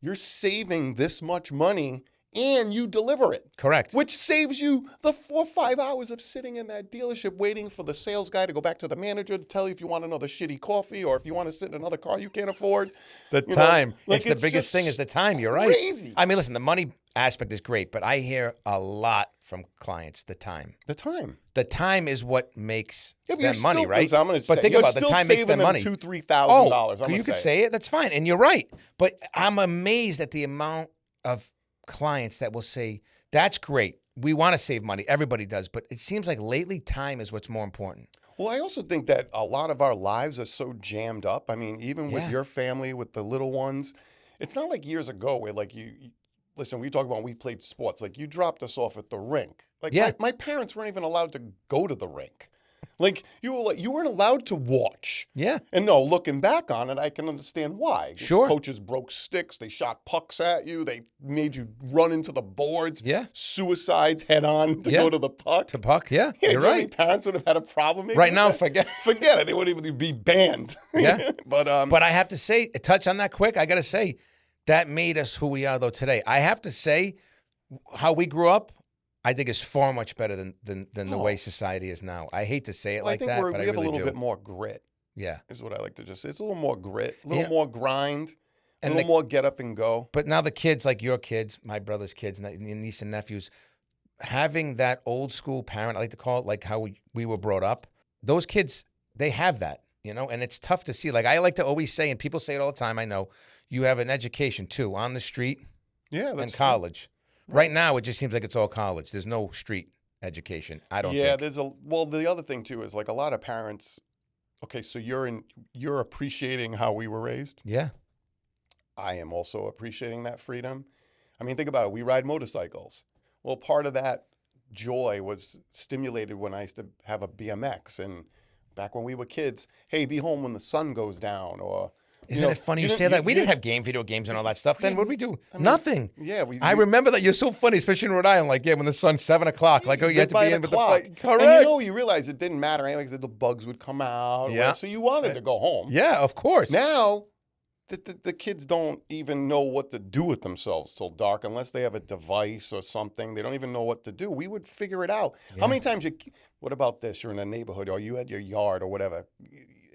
S2: you're saving this much money and you deliver it.
S1: Correct.
S2: Which saves you the 4 or 5 hours of sitting in that dealership waiting for the sales guy to go back to the manager to tell you if you want another shitty coffee or if you want to sit in another car you can't afford.
S1: The time.
S2: Like,
S1: it's the biggest thing is the time. You're right.
S2: Crazy.
S1: I mean, listen, the money aspect is great, but I hear a lot from clients, the time.
S2: The time.
S1: The time is what makes
S2: Yeah,
S1: them money,
S2: still,
S1: right?
S2: I'm gonna say,
S1: but think
S2: you're
S1: about it, the
S2: still
S1: time makes them
S2: saving
S1: money.
S2: $2,000-$3,000.
S1: Oh, you could say it. That's fine, and you're right. But I'm amazed at the amount of clients that will say, "That's great. We want to save money. Everybody does." But it seems like lately, time is what's more important.
S2: Well, I also think that a lot of our lives are so jammed up. I mean, even with your family, with the little ones, it's not like years ago where like you listen, we talk about when we played sports, like you dropped us off at the rink. Like my parents weren't even allowed to go to the rink. Like you weren't allowed to watch.
S1: Yeah.
S2: And no, looking back on it, I can understand why.
S1: Sure.
S2: Coaches broke sticks, they shot pucks at you, they made you run into the boards.
S1: Yeah.
S2: Suicides head on to go to the puck.
S1: To puck, yeah.
S2: Yeah,
S1: You're
S2: do you know how
S1: right.
S2: many parents would have had a problem
S1: Right now, forget
S2: it. They wouldn't even be banned.
S1: Yeah.
S2: But
S1: I have to say, touch on that quick. I got to say, that made us who we are, though, today. I have to say, how we grew up, I think is far much better than the way society is now. I hate to say it like that, but I really do.
S2: We have a little bit more grit.
S1: Yeah.
S2: Is what I like to just say. It's a little more grit, a little more grind, a little
S1: the,
S2: more get up and go.
S1: But now the kids, like your kids, my brother's kids, and niece and nephews, having that old school parent, I like to call it, like how we were brought up, those kids, they have that, you know, and it's tough to see. Like I like to always say, and people say it all the time, I know, you have an education too, on the street and college. Right now, it just seems like it's all college. There's no street education, I don't think.
S2: Yeah, the other thing too is like a lot of parents, okay, so you're appreciating how we were raised.
S1: Yeah.
S2: I am also appreciating that freedom. I mean, think about it. We ride motorcycles. Well, part of that joy was stimulated when I used to have a BMX. And back when we were kids, hey, be home when the sun goes down. Or
S1: Isn't it funny you say that? We didn't have video games and all that stuff then. What did we do? Nothing.
S2: Yeah.
S1: I remember that. You're so funny, especially in Rhode Island. Like, when the sun's 7 o'clock. Like, you had to be in with the clock.
S2: Correct. And you realize it didn't matter anyway because the bugs would come out.
S1: Yeah.
S2: So you wanted to go home.
S1: Yeah, of course.
S2: Now, the kids don't even know what to do with themselves till dark unless they have a device or something. They don't even know what to do. We would figure it out. Yeah. How many times what about this? You're in a neighborhood or you at your yard or whatever.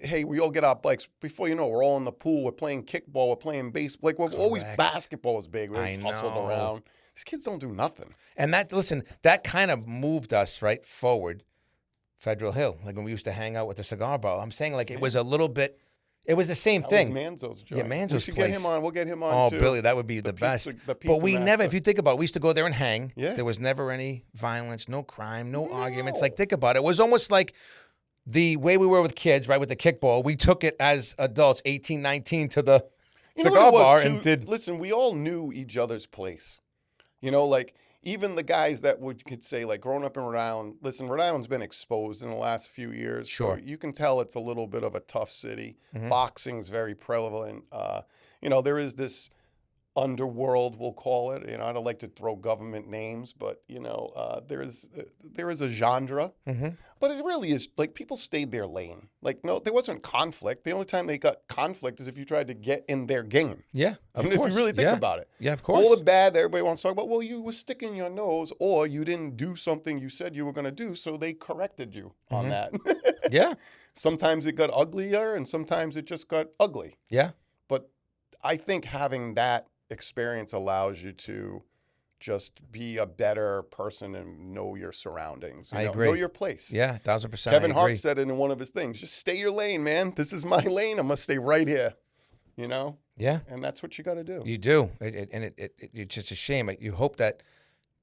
S2: Hey, we all get our bikes. Before you know, we're all in the pool. We're playing kickball. We're playing baseball. Like, we're always basketball is big. We're always hustled around. These kids don't do nothing.
S1: And that kind of moved us right forward. Federal Hill, like when we used to hang out with the cigar bar. I'm saying like it was a little bit. It was the same thing.
S2: That was Manzo's joint.
S1: Yeah, Manzo's
S2: we should
S1: place.
S2: Get him on. We'll get him on too.
S1: Oh, Billy, that would be the best.
S2: But
S1: we never, if you think about it, we used to go there and hang.
S2: Yeah.
S1: There was never any violence, no crime, no arguments. Like, think about it. It was almost like the way we were with kids, right, with the kickball. We took it as adults, 18, 19, to the cigar bar and did.
S2: Listen, we all knew each other's place. You know, like, even the guys that could say, like, growing up in Rhode Island, listen, Rhode Island's been exposed in the last few years.
S1: Sure.
S2: So you can tell it's a little bit of a tough city.
S1: Mm-hmm.
S2: Boxing's very prevalent. You know, there is this underworld, we'll call it. You know, I don't like to throw government names, but, you know, there is a genre.
S1: Mm-hmm.
S2: But it really is, like, people stayed their lane. Like, no, there wasn't conflict. The only time they got conflict is if you tried to get in their game.
S1: Yeah, of course.
S2: If you really think about it.
S1: Yeah, of course.
S2: All the bad that everybody wants to talk about, well, you were sticking your nose or you didn't do something you said you were going to do, so they corrected you on that.
S1: Yeah.
S2: Sometimes it got uglier and sometimes it just got ugly.
S1: Yeah.
S2: But I think having that experience allows you to just be a better person and know your surroundings.
S1: I agree.
S2: Know your place.
S1: Yeah, 1,000%.
S2: Kevin Hart said it in one of his things. Just stay your lane, man. This is my lane. I'm going to stay right here. You know?
S1: Yeah.
S2: And that's what you got to do.
S1: You do. It's just a shame. You hope that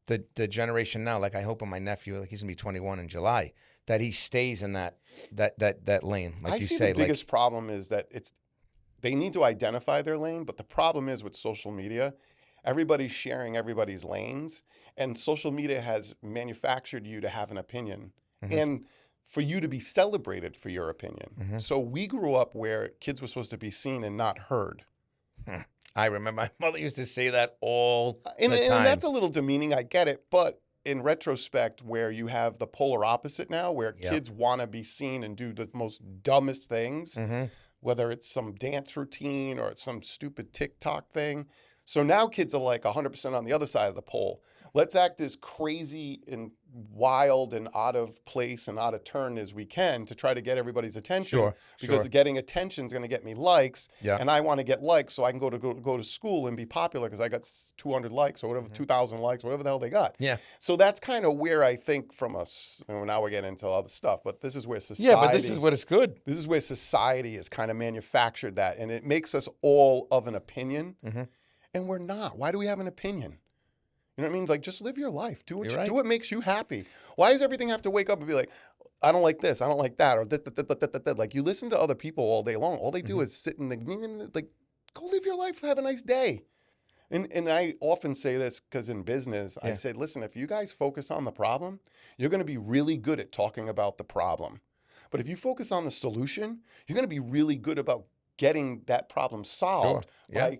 S1: the generation now, like I hope in my nephew, like he's going to be 21 in July, that he stays in that lane, like you say.
S2: I see the biggest problem is that they need to identify their lane, but the problem is with social media, everybody's sharing everybody's lanes, and social media has manufactured you to have an opinion and for you to be celebrated for your opinion. Mm-hmm. So we grew up where kids were supposed to be seen and not heard.
S1: I remember my mother used to say that all the time.
S2: And that's a little demeaning, I get it, but in retrospect, where you have the polar opposite now, where kids want to be seen and do the most dumbest things, whether it's some dance routine or it's some stupid TikTok thing. So now kids are like 100% on the other side of the pole. Let's act as crazy and wild and out of place and out of turn as we can to try to get everybody's attention.
S1: Sure,
S2: because getting attention is going to get me likes,
S1: Yeah.
S2: and I want to get likes so I can go to school and be popular because I got 200 likes or whatever, 2,000 likes, whatever the hell they got.
S1: Yeah.
S2: So that's kind of where I think from us. Now we're getting into other stuff, but this is where society.
S1: Yeah, but this is what it's good.
S2: This is where society has kind of manufactured that, and it makes us all of an opinion, and we're not. Why do we have an opinion? You know what I mean? Like, just live your life. Do what makes you happy. Why does everything have to wake up and be like, I don't like this, I don't like that, or that. Like, you listen to other people all day long. All they do is sit in the, like, go live your life, have a nice day. And I often say this because in business, I say, listen, if you guys focus on the problem, you're going to be really good at talking about the problem. But if you focus on the solution, you're going to be really good about getting that problem solved by,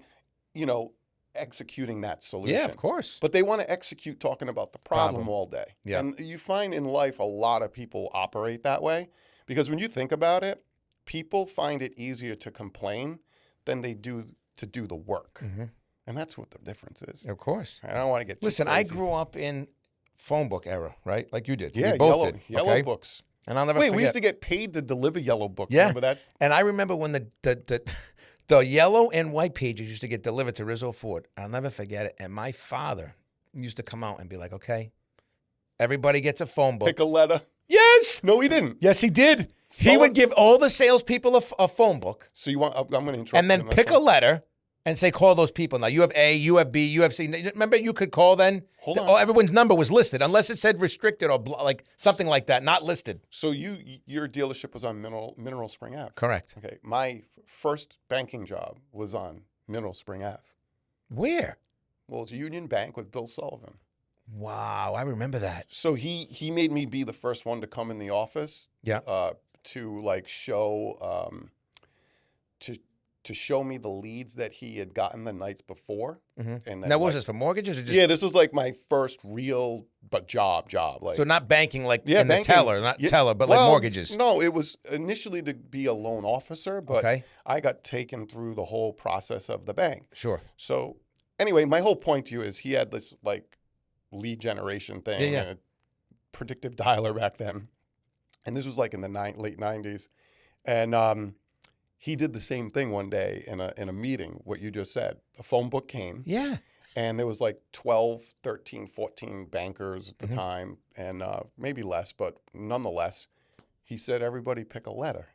S2: executing that solution.
S1: Yeah, of course.
S2: But they want to execute talking about the problem all day.
S1: Yeah.
S2: And you find in life a lot of people operate that way because when you think about it, people find it easier to complain than they do to do the work. And that's what the difference is.
S1: Of course.
S2: I don't want to get too
S1: Listen,
S2: crazy.
S1: I grew up in phone book era, right? Like you did.
S2: Yeah,
S1: we both
S2: yellow,
S1: did.
S2: yellow
S1: okay?
S2: books.
S1: And I'll never
S2: Wait,
S1: forget.
S2: we used to get paid to deliver yellow books.
S1: Yeah.
S2: Remember that?
S1: And I remember when the yellow and white pages used to get delivered to Rizzo Ford. I'll never forget it. And my father used to come out and be like, okay, everybody gets a phone book.
S2: Pick a letter.
S1: Yes.
S2: No, he didn't.
S1: Yes, he did. He would give all the salespeople a phone book.
S2: So you want? I'm going to interrupt.
S1: And then
S2: you on this
S1: pick a
S2: one.
S1: letter and say, call those people. Now, you have A, you have B, you have C. Remember, you could call then?
S2: Hold on.
S1: Oh, everyone's number was listed, unless it said restricted or like something like that, not listed.
S2: So your dealership was on Mineral Spring Ave.
S1: Correct.
S2: Okay. My first banking job was on Mineral Spring Ave.
S1: Where?
S2: Well, it's Union Bank with Bill Sullivan.
S1: Wow, I remember that.
S2: So he made me be the first one to come in the office.
S1: Yeah.
S2: To like show to show me the leads that he had gotten the nights before. And then,
S1: Now, what was this, for mortgages or just?
S2: Yeah, this was like my first real job. Like,
S1: So not banking like in
S2: banking,
S1: the teller, not teller, but
S2: well,
S1: like mortgages.
S2: No, it was initially to be a loan officer, but
S1: Okay.
S2: I got taken through the whole process of the bank.
S1: Sure.
S2: So anyway, my whole point to you is he had this like lead generation thing,
S1: Yeah.
S2: and a predictive dialer back then. And this was like in the late 90s. And he did the same thing one day in a meeting, what you just said. A phone book came.
S1: Yeah.
S2: And there was like 12, 13, 14 bankers at the time, and maybe less, but nonetheless, he said, everybody pick a letter.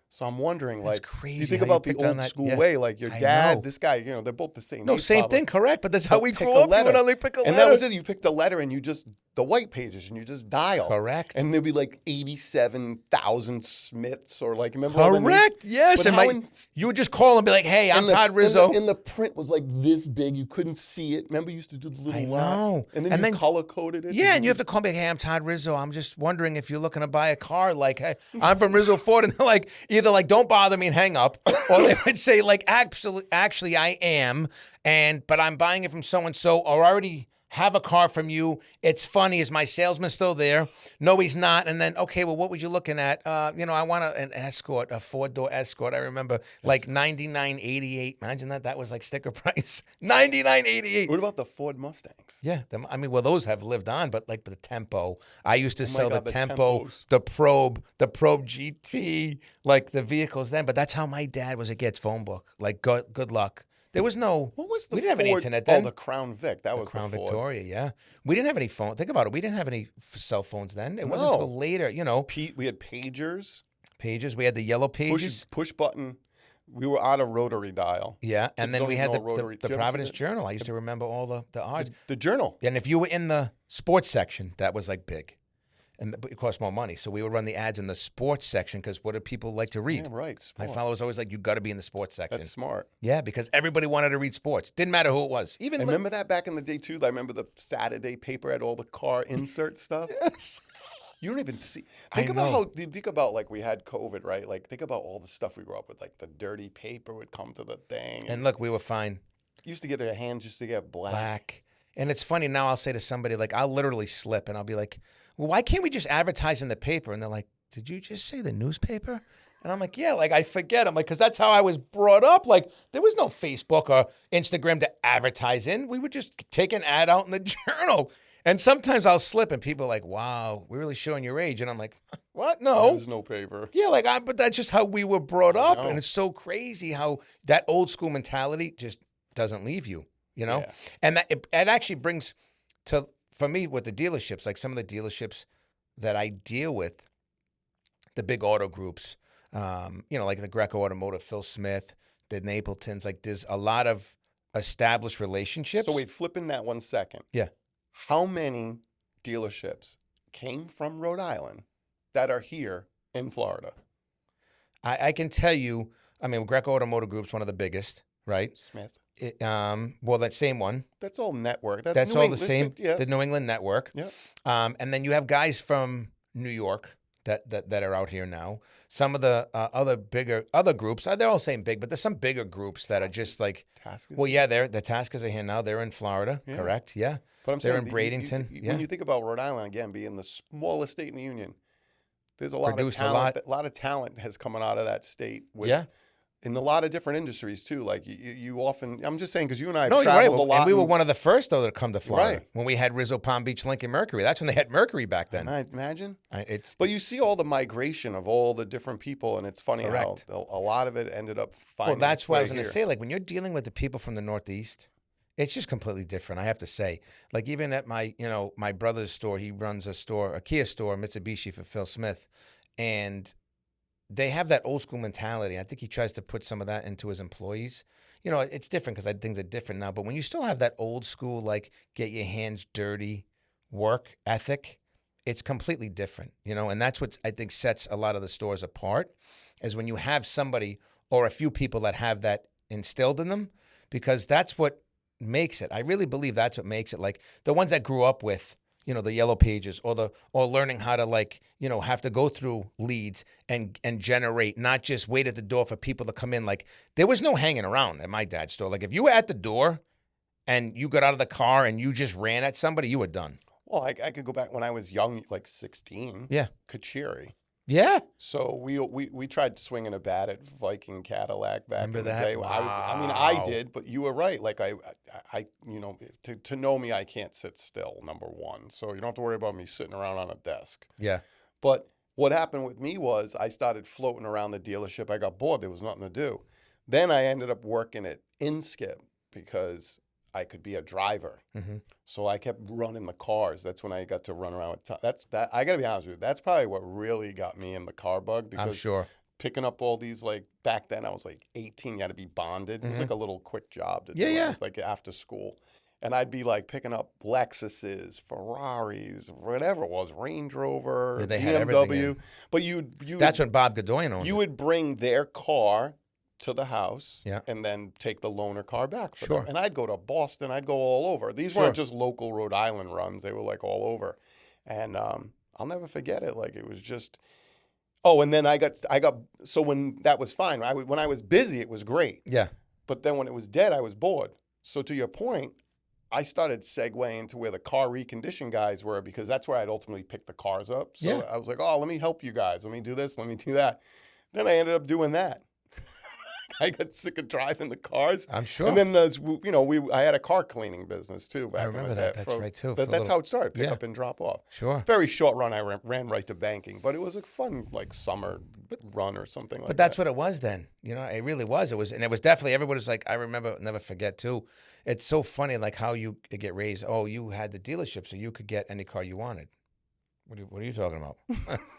S2: So I'm wondering,
S1: That's
S2: like,
S1: crazy
S2: do you think
S1: how you
S2: about the
S1: picked on
S2: old
S1: that.
S2: school
S1: Yeah.
S2: way? Like your
S1: I
S2: dad,
S1: know.
S2: this guy, they're both the same
S1: No,
S2: age,
S1: same
S2: probably.
S1: thing, correct? But that's how
S2: But
S1: we
S2: pick
S1: grew
S2: a
S1: up. You
S2: letter.
S1: would only pick a letter.
S2: And that was it. You picked a letter and you just, the white pages, and you just dial.
S1: Correct.
S2: And there'd be like 87,000 Smiths or like, remember all the names?
S1: Correct. Yes.
S2: But
S1: And
S2: how in-
S1: you would just call and be like, hey, I'm
S2: and the-
S1: Todd Rizzo.
S2: And the print was like this big. You couldn't see it. Remember you used to do the little
S1: I
S2: line?
S1: know.
S2: And then
S1: And
S2: you
S1: then-
S2: color-coded it.
S1: Yeah, and you have to call me, hey, I'm Todd Rizzo. I'm just wondering if you're looking to buy a car. Like, hey, I'm from Rizzo Ford. And they're like, either like, don't bother me and hang up. Or they would say like, actually I am. But I'm buying it from so-and-so, or I already have a car from you. It's funny. Is my salesman still there? No, he's not. And then, okay, well, what was you looking at? I want an Escort, a four-door Escort. I remember like $99.88. Imagine that. That was like sticker price. $99.88.
S2: What about the Ford Mustangs?
S1: Yeah, those have lived on, but like the Tempo. I used to sell
S2: God,
S1: the
S2: the
S1: Tempo,
S2: Tempos.
S1: the Probe GT, like the vehicles then. But that's how my dad was a Getz phone book. Like, good luck. There was no.
S2: What was the
S1: we didn't have any
S2: Ford-
S1: internet
S2: Oh,
S1: then.
S2: the Crown Vic. That was
S1: Crown
S2: the Ford.
S1: Victoria, yeah. We didn't have any phone. Think about it. We didn't have any cell phones then. It wasn't
S2: No.
S1: until later,
S2: We had pagers,
S1: pages. We had the yellow pages.
S2: push button. We were out of rotary dial.
S1: Yeah, and
S2: Kids
S1: then
S2: don't
S1: we
S2: even
S1: had
S2: know
S1: the
S2: rotary. Did you ever see
S1: Providence
S2: that?
S1: Journal. I used to remember all the odds.
S2: The Journal.
S1: And if you were in the sports section, that was like big. And it cost more money. So we would run the ads in the sports section because what do people like to read?
S2: Yeah, right.
S1: My
S2: Sports.
S1: father was always like, you got to be in the sports section.
S2: That's smart.
S1: Yeah, because everybody wanted to read sports. Didn't matter who it was. Even
S2: And remember that back in the day, too? I remember the Saturday paper had all the car insert stuff.
S1: Yes.
S2: You don't even see.
S1: I
S2: Think about like we had COVID, right? Like think about all the stuff we grew up with. Like the dirty paper would come to the thing.
S1: And look, we were fine.
S2: Used to get our hands just to get black.
S1: And it's funny now. I'll say to somebody like, I'll literally slip and I'll be like, well, why can't we just advertise in the paper? And they're like, did you just say the newspaper? And I'm like, yeah, like I forget. I'm like, because that's how I was brought up. Like there was no Facebook or Instagram to advertise in. We would just take an ad out in the journal. And sometimes I'll slip and people are like, wow, we're really showing your age. And I'm like, what? No.
S2: There's no paper.
S1: Yeah, like, but that's just how we were brought up.
S2: know.
S1: And it's so crazy how that old school mentality just doesn't leave you, you know?
S2: Yeah.
S1: And that it actually brings to, for me, with the dealerships, like some of the dealerships that I deal with, the big auto groups, you know, like the Greco Automotive, Phil Smith, the Napletons, like there's a lot of established relationships.
S2: So wait, flipping that 1 second.
S1: Yeah.
S2: How many dealerships came from Rhode Island that are here in Florida?
S1: I can tell you, I mean, Greco Automotive Group's one of the biggest, right?
S2: Smith.
S1: Well, that same one.
S2: That's all network.
S1: That's
S2: New
S1: all
S2: England,
S1: the same,
S2: yeah.
S1: the New England network.
S2: Yeah.
S1: And then you have guys from New York that are out here now. Some of the other groups, they're all saying big, but there's some bigger groups that are just like,
S2: Taskers.
S1: well, yeah, the Taskers are here now. They're in Florida,
S2: Yeah.
S1: correct? Yeah.
S2: But I'm
S1: They're
S2: saying
S1: in Bradenton.
S2: when you think about Rhode Island, again, being the smallest state in the union, there's a lot
S1: Produced
S2: of
S1: a
S2: talent.
S1: lot.
S2: A lot of talent has come out of that state. With,
S1: Yeah.
S2: In a lot of different industries too. Like you often, I'm just saying because you and I have
S1: No, you're right.
S2: traveled a lot.
S1: And we were
S2: and-
S1: one of the first, though, to come to Florida.
S2: Right.
S1: When we had Rizzo, Palm Beach, Lincoln, Mercury. That's when they had Mercury back then.
S2: I imagine.
S1: But
S2: You see all the migration of all the different people, and it's funny
S1: Correct.
S2: how a lot of it ended up finding.
S1: well, that's
S2: its
S1: what I
S2: way
S1: was going to
S2: here.
S1: say. Like when you're dealing with the people from the Northeast, it's just completely different. I have to say. Like even at my brother's store, he runs a Kia store, Mitsubishi for Phil Smith, and they have that old school mentality. I think he tries to put some of that into his employees. You know, it's different because things are different now. But when you still have that old school, like get your hands dirty work ethic, it's completely different, you know, and that's what I think sets a lot of the stores apart is when you have somebody or a few people that have that instilled in them, because that's what makes it. I really believe that's what makes it. Like the ones that grew up with, you know, the yellow pages or learning how to like, you know, have to go through leads and generate, not just wait at the door for people to come in. Like there was no hanging around at my dad's store. Like if you were at the door and you got out of the car and you just ran at somebody, you were done.
S2: Well, I could go back when I was young, like 16.
S1: Yeah.
S2: Kachiri.
S1: Yeah.
S2: So we tried swinging a bat at Viking Cadillac back
S1: Remember
S2: in the
S1: that?
S2: day. I did, but you were right. Like I you know, to know me, I can't sit still. Number one, so you don't have to worry about me sitting around on a desk.
S1: Yeah.
S2: But what happened with me was I started floating around the dealership. I got bored. There was nothing to do. Then I ended up working at Inskip because I could be a driver.
S1: Mm-hmm.
S2: So I kept running the cars. That's when I got to run around with Tom. I got to be honest with you. That's probably what really got me in the car bug because
S1: I'm sure.
S2: picking up all these, like back then I was like 18, you had to be bonded. It was like a little quick job to do it, like after school. And I'd be like picking up Lexuses, Ferraris, whatever it was, Range Rover,
S1: Yeah, they had everything
S2: BMW.
S1: in.
S2: But you
S1: That's when Bob Godoyan owned
S2: you
S1: it.
S2: would bring their car to the house
S1: Yeah.
S2: and then take the loaner car back for
S1: Sure.
S2: them. And I'd go to Boston. I'd go all over. These
S1: Sure.
S2: weren't just local Rhode Island runs. They were like all over. And I'll never forget it. Like it was just, oh, and then I got, so when that was fine. When I was busy, it was great.
S1: Yeah.
S2: But then when it was dead, I was bored. So to your point, I started segueing to where the car recondition guys were because that's where I'd ultimately pick the cars up. So
S1: Yeah.
S2: I was like, oh, let me help you guys. Let me do this. Let me do that. Then I ended up doing that. I got sick of driving the cars.
S1: I'm sure.
S2: And then, I had a car cleaning business too. Back
S1: I remember
S2: in the
S1: that.
S2: day.
S1: That's right, too, for a
S2: That's
S1: little-
S2: how it started. Pick
S1: Yeah.
S2: up and drop off.
S1: Sure.
S2: Very short run. I ran right to banking, but it was a fun like summer run or something like that.
S1: But that's what it was then. You know, it really was. It was, and it was definitely, everybody was like, I remember, never forget too. It's so funny, like how you get raised. Oh, you had the dealership, so you could get any car you wanted. What are you talking about?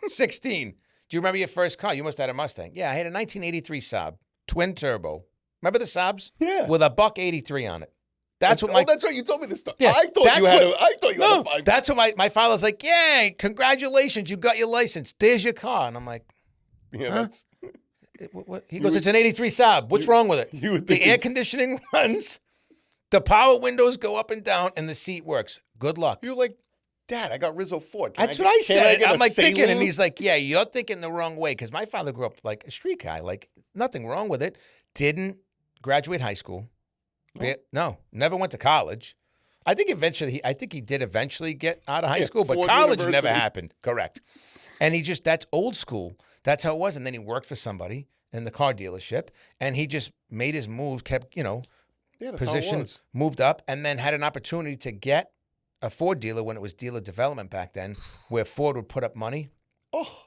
S1: 16. Do you remember your first car? You must have had a Mustang. Yeah, I had a 1983 Saab, twin turbo. Remember the Saabs?
S2: Yeah.
S1: With a $183 on it. That's what my.
S2: that's right. You told me this stuff.
S1: Yeah,
S2: I thought
S1: that's
S2: you had.
S1: what-
S2: I thought you had
S1: No,
S2: a five.
S1: that's what my father's like. Yeah, congratulations, you got your license. There's your car, and I'm like,
S2: Yeah,
S1: Huh?
S2: that's.
S1: what? He goes, it's an 83 Saab. What's wrong with it?
S2: you would
S1: The
S2: think-
S1: air conditioning runs, the power windows go up and down, and the seat works. Good luck.
S2: You're like, Dad, I got Rizzo Ford. Can
S1: That's
S2: get-
S1: what I
S2: can
S1: said.
S2: get
S1: I'm
S2: a
S1: like thinking, and
S2: Saline?
S1: he's like, yeah, you're thinking the wrong way. Because my father grew up like a street guy, like nothing wrong with it. Didn't graduate high school. No, never went to college. I think he did eventually get out of high school, but
S2: Ford
S1: college never
S2: University.
S1: happened. Correct. And that's old school. That's how it was. And then he worked for somebody in the car dealership, and he just made his move, kept,
S2: Yeah, that's how it
S1: position,
S2: was.
S1: moved up, and then had an opportunity to get a Ford dealer when it was dealer development back then, where Ford would put up money.
S2: Oh,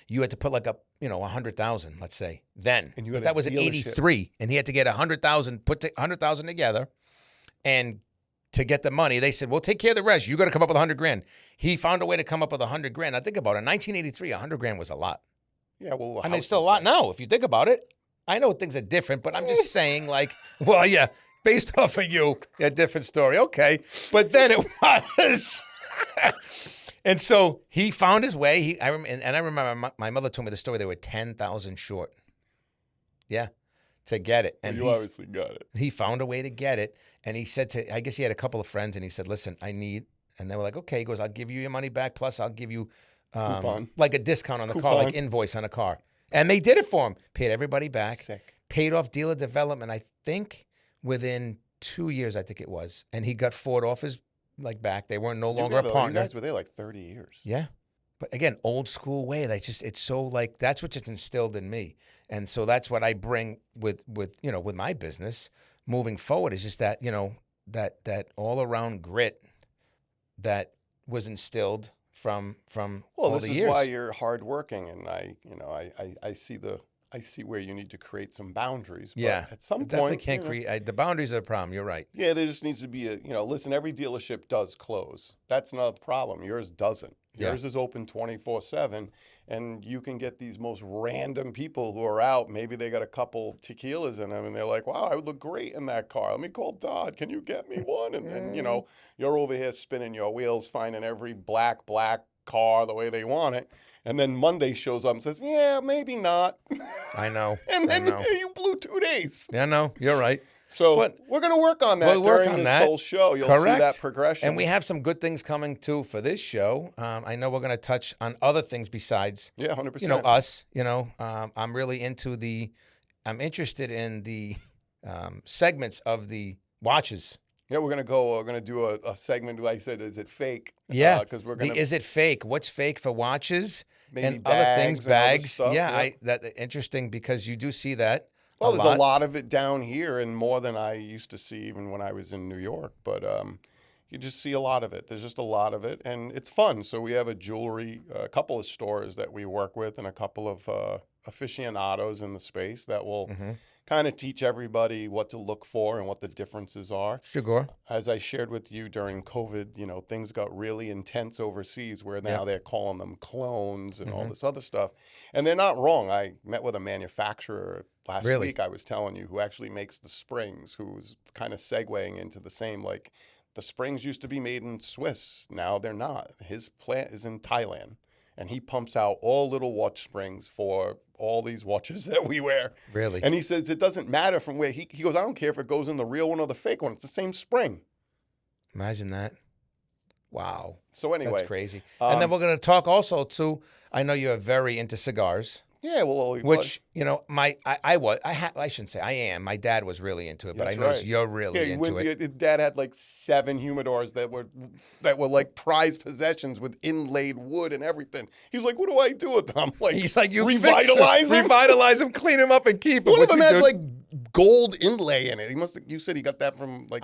S1: You had to put like up, 100,000, let's say, then.
S2: And you
S1: But
S2: had
S1: that
S2: a
S1: was in
S2: dealership.
S1: 83, and he had to get 100,000, put 100,000 together, and to get the money, they said, "We'll take care of the rest. You got to come up with 100 grand." He found a way to come up with 100 grand. I think about it. In 1983, 100 grand was a lot.
S2: yeah. Well,
S1: I mean, it's still a lot now if you think about it. I know things are different, but I'm just saying, like, well, yeah, based off of you, a different story. Okay. But then it was. And so he found his way. I remember my mother told me the story. They were 10,000 short. Yeah, to get it. And
S2: you obviously got it.
S1: he found a way to get it. And he said I guess he had a couple of friends, and he said, "Listen, I need," and they were like, "Okay." He goes, "I'll give you your money back, plus I'll give you
S2: Coupon.
S1: like a discount on the car, like invoice on a car." And they did it for him. Paid everybody back.
S2: Sick.
S1: Paid off dealer development, I think, within 2 years, I think it was. And he got Ford off his back. They weren't no longer a partner.
S2: You guys were there like 30 years.
S1: Yeah. But again, old school way. It's so that's what just instilled in me. And so that's what I bring with my business moving forward, is just that, that all around grit that was instilled from all
S2: this
S1: the
S2: is
S1: years.
S2: why you're hardworking, and I see where you need to create some boundaries. But
S1: Yeah.
S2: at some
S1: Definitely
S2: point,
S1: can't create the boundaries are a problem. You're right.
S2: Yeah, there just needs to be listen, every dealership does close. That's not the problem. Yours doesn't. Yours is open 24/7, and you can get these most random people who are out. Maybe they got a couple tequilas in them, and they're like, "Wow, I would look great in that car. Let me call Todd. Can you get me one?" And then, you're over here spinning your wheels, finding every black car the way they want it. And then Monday shows up and says, "Yeah, maybe not."
S1: I know.
S2: And then
S1: I know.
S2: you blew 2 days.
S1: Yeah, no, you're right.
S2: So
S1: But
S2: we're going to work on that
S1: we'll work
S2: during
S1: on
S2: this
S1: that.
S2: whole show. You'll
S1: Correct.
S2: see that progression.
S1: And we have some good things coming too for this show. I know we're going to touch on other things besides,
S2: 100%.
S1: us. I'm interested in the segments of the watches.
S2: Yeah, we're going to do a segment where I said, "Is it fake?"
S1: Yeah,
S2: because we're going to
S1: is it fake? What's fake for watches
S2: maybe
S1: and other things?
S2: bags and other
S1: Bags.
S2: stuff,
S1: Yeah,
S2: yeah.
S1: That interesting because you do see that.
S2: Well, there's a lot of it down here, and more than I used to see even when I was in New York. But you just see a lot of it. There's just a lot of it, and it's fun. So we have a couple of stores that we work with, and a couple of aficionados in the space that will kind of teach everybody what to look for and what the differences are.
S1: Sure.
S2: As I shared with you during COVID, things got really intense overseas where now they're calling them clones and all this other stuff. And they're not wrong. I met with a manufacturer last week, I was telling you, who actually makes the springs, who's kind of segueing into the same, like the springs used to be made in Swiss. Now they're not. His plant is in Thailand. And he pumps out all little watch springs for all these watches that we wear.
S1: Really?
S2: And he says it doesn't matter from where he goes, "I don't care if it goes in the real one or the fake one. It's the same spring."
S1: Imagine that. Wow.
S2: So anyway.
S1: That's crazy. And then we're going to talk also too, I know you're very into cigars.
S2: Yeah, well,
S1: Which, I shouldn't say I am. My dad was really into it, but I noticed you're really into it.
S2: His dad had like 7 humidors that were like prized possessions with inlaid wood and everything. He's like, "What do I do with them?" Like,
S1: He's like, you
S2: revitalize them,
S1: clean them up, and keep them.
S2: One of them has like gold inlay in it. You said he got that from like.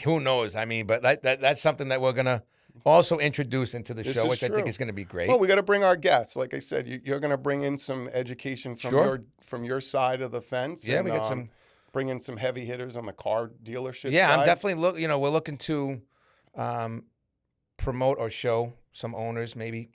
S1: Who knows? I mean, but that's something that we're gonna also introduce into the show, which I think is going to be great.
S2: Well, we got to bring our guests. Like I said, you're going to bring in some education from your side of the fence.
S1: Yeah,
S2: and,
S1: we got
S2: bring in some heavy hitters on the car dealership.
S1: Yeah,
S2: side.
S1: I'm definitely we're looking to promote or show some owners, maybe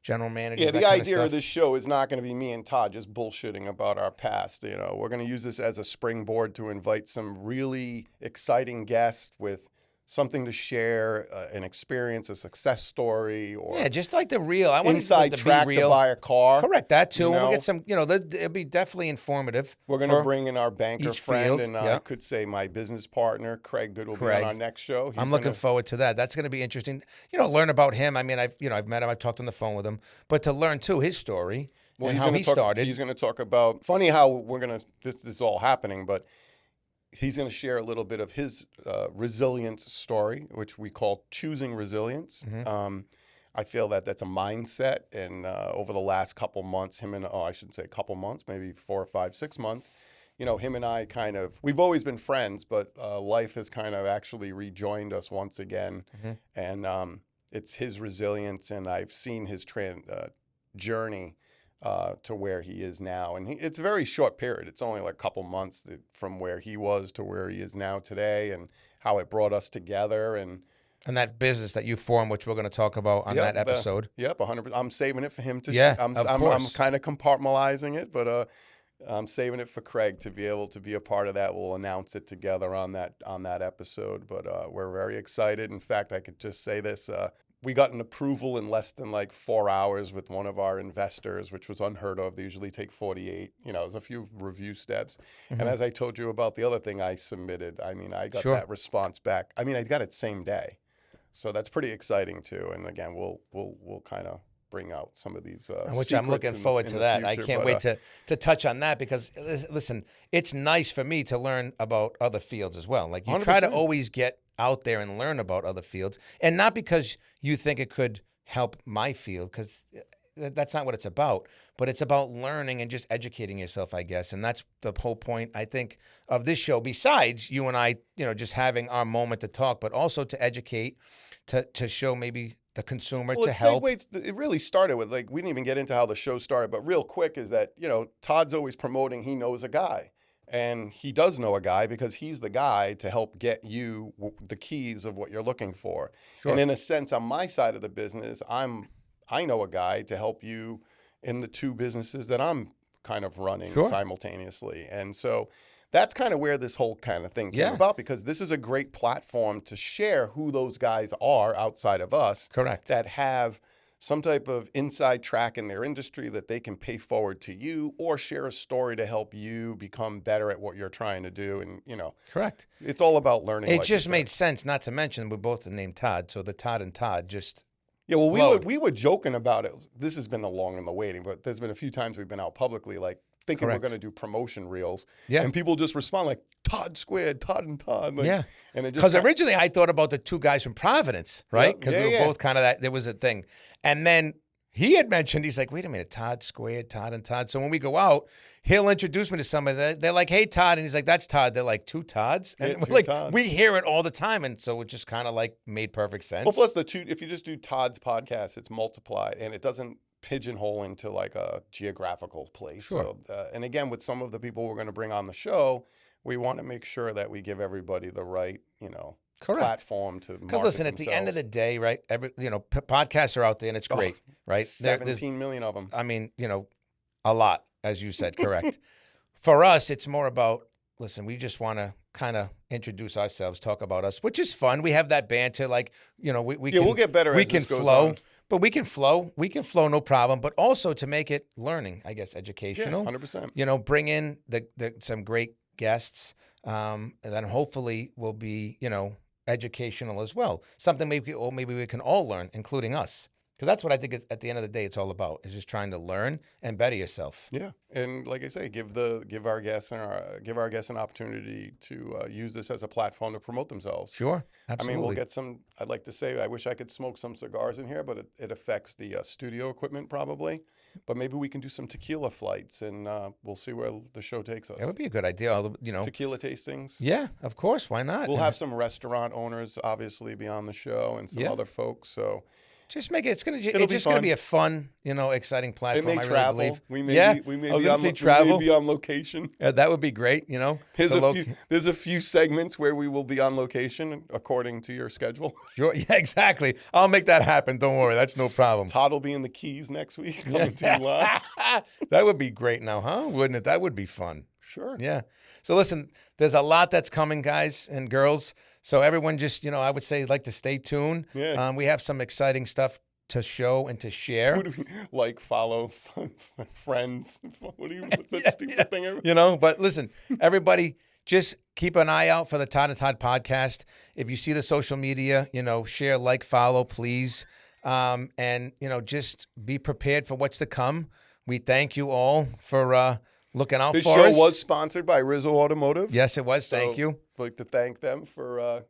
S1: general managers.
S2: Yeah, the
S1: idea
S2: idea of this show is not going to be me and Todd just bullshitting about our past. We're going to use this as a springboard to invite some really exciting guests with something to share, an experience, a success story, or
S1: just like the real. I want
S2: inside track to buy a car.
S1: Correct, that too. We'll get some. It'll be definitely informative.
S2: We're going to bring in our banker friend, and I could say my business partner, Craig Good, will be on our next show.
S1: I'm looking forward to that. That's going to be interesting. Learn about him. I mean, I've met him. I've talked on the phone with him, but to learn too his story and how he started.
S2: He's going to talk about funny how we're going to. This is all happening, but. He's going to share a little bit of his resilience story, which we call choosing resilience. I feel that that's a mindset. And over the last couple months, I shouldn't say a couple months, maybe 4 or 5, 6 months, him and I we've always been friends, but life has kind of actually rejoined us once again. And it's his resilience, and I've seen his journey to where he is now. And it's a very short period. It's only like a couple months from where he was to where he is now today, and how it brought us together. And
S1: that business that you formed, which we're going to talk about on that episode.
S2: 100%. I'm saving it for him to.
S1: Yeah,
S2: I'm kind of compartmentalizing it, but I'm saving it for Craig to be able to be a part of that. We'll announce it together on that episode. But we're very excited. In fact, I could just say this. We got an approval in less than like 4 hours with one of our investors, which was unheard of. They usually take 48. There's a few review steps. And as I told you about the other thing I submitted, I got that response back. I got it same day. So that's pretty exciting too. And again, we'll kind of bring out some of these
S1: which I'm looking forward to that. I can't wait to touch on that, because listen, it's nice for me to learn about other fields as well. Like you 100%. Try to always get out there and learn about other fields, and not because you think it could help my field, because that's not what it's about, but it's about learning and just educating yourself, I guess. And that's the whole point, I think, of this show, besides you and I, just having our moment to talk, but also to educate, to show maybe the consumer, to help.
S2: It really started with, like, we didn't even get into how the show started, but real quick is that, Todd's always promoting he knows a guy. And he does know a guy, because he's the guy to help get you the keys of what you're looking for. Sure. And in a sense, on my side of the business, I know a guy to help you in the 2 businesses that I'm kind of running simultaneously. And so that's kind of where this whole kind of thing came about, because this is a great platform to share who those guys are outside of us.
S1: Correct.
S2: That have some type of inside track in their industry that they can pay forward to you, or share a story to help you become better at what you're trying to do. And,
S1: correct.
S2: It's all about learning.
S1: It just made sense, not to mention we're both named Todd. So the Todd and Todd just
S2: we were joking about it. This has been the long and the waiting, but there's been a few times we've been out publicly, like, thinking we're going to do promotion reels. Yeah. And people just respond like, Todd squared, Todd and Todd. Like,
S1: yeah.
S2: And it just
S1: because originally I thought about the 2 guys from Providence, right? Because we were both kind of that. There was a thing. And then he had mentioned, he's like, wait a minute, Todd squared, Todd and Todd. So when we go out, he'll introduce me to somebody. They're like, hey, Todd. And he's like, that's Todd. They're like, 2 Todds? And we're like,
S2: Todds.
S1: We hear it all the time. And so it just kind of like made perfect sense.
S2: Well, plus if you just do Todd's podcast, it's multiplied, and it doesn't pigeonhole into like a geographical place.
S1: Sure.
S2: So, and again, with some of the people we're going to bring on the show, we want to make sure that we give everybody the right, platform to market.
S1: Because listen, at the end of the day, right? Podcasts are out there, and it's great, right?
S2: 17 million of them.
S1: A lot, as you said, correct. For us, it's more about, listen, we just want to kind of introduce ourselves, talk about us, which is fun. We have that banter, like,
S2: we'll get better as this goes
S1: flow.
S2: on.
S1: But we can flow, no problem. But also to make it learning, I guess, educational.
S2: 100%.
S1: Bring in some great guests, and then hopefully will be, educational as well. Something maybe we can all learn, including us. Because that's what I think at the end of the day it's all about, is just trying to learn and better yourself.
S2: Yeah, and like I say, give our guests an opportunity to use this as a platform to promote themselves.
S1: Sure, absolutely.
S2: We'll get some. I'd like to say I wish I could smoke some cigars in here, but it affects the studio equipment probably. But maybe we can do some tequila flights, and we'll see where the show takes us.
S1: That would be a good idea.
S2: Tequila tastings.
S1: Yeah, of course. Why not?
S2: We'll have some restaurant owners obviously be on the show, and some other folks. So.
S1: Just make it. It's going to be a fun, exciting platform.
S2: It may travel. We may be on location.
S1: That would be great.
S2: There's a few segments where we will be on location according to your schedule.
S1: Sure. Yeah. Exactly. I'll make that happen. Don't worry. That's no problem.
S2: Todd will be in the Keys next week. Coming to you live.
S1: That would be great. Now, huh? Wouldn't it? That would be fun.
S2: Sure.
S1: Yeah. So listen, there's a lot that's coming, guys and girls. So everyone just, I would say like to stay tuned.
S2: Yeah.
S1: We have some exciting stuff to show and to share.
S2: Who do we like, follow, friends? What's that stupid thing?
S1: But listen, everybody just keep an eye out for the Todd and Todd podcast. If you see the social media, share, like, follow, please. And, just be prepared for what's to come. We thank you all for looking out for us.
S2: This show was sponsored by Rizzo Automotive.
S1: Yes, it was. Thank you.
S2: I'd like to thank them for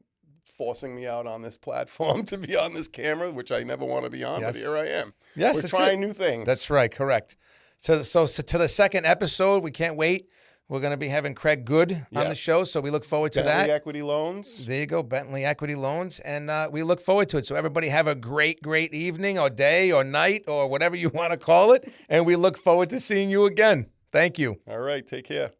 S2: forcing me out on this platform to be on this camera, which I never want to be on,
S1: Yes.
S2: but here I am.
S1: Yes,
S2: We're
S1: that's
S2: trying
S1: it.
S2: new things.
S1: That's right, correct. So to the second episode, we can't wait. We're going to be having Craig Good on the show, so we look forward to
S2: Bentley
S1: that.
S2: Equity Loans.
S1: There you go, Bentley Equity Loans, and we look forward to it. So everybody have a great evening or day or night or whatever you want to call it, and we look forward to seeing you again. Thank you.
S2: All right, take care.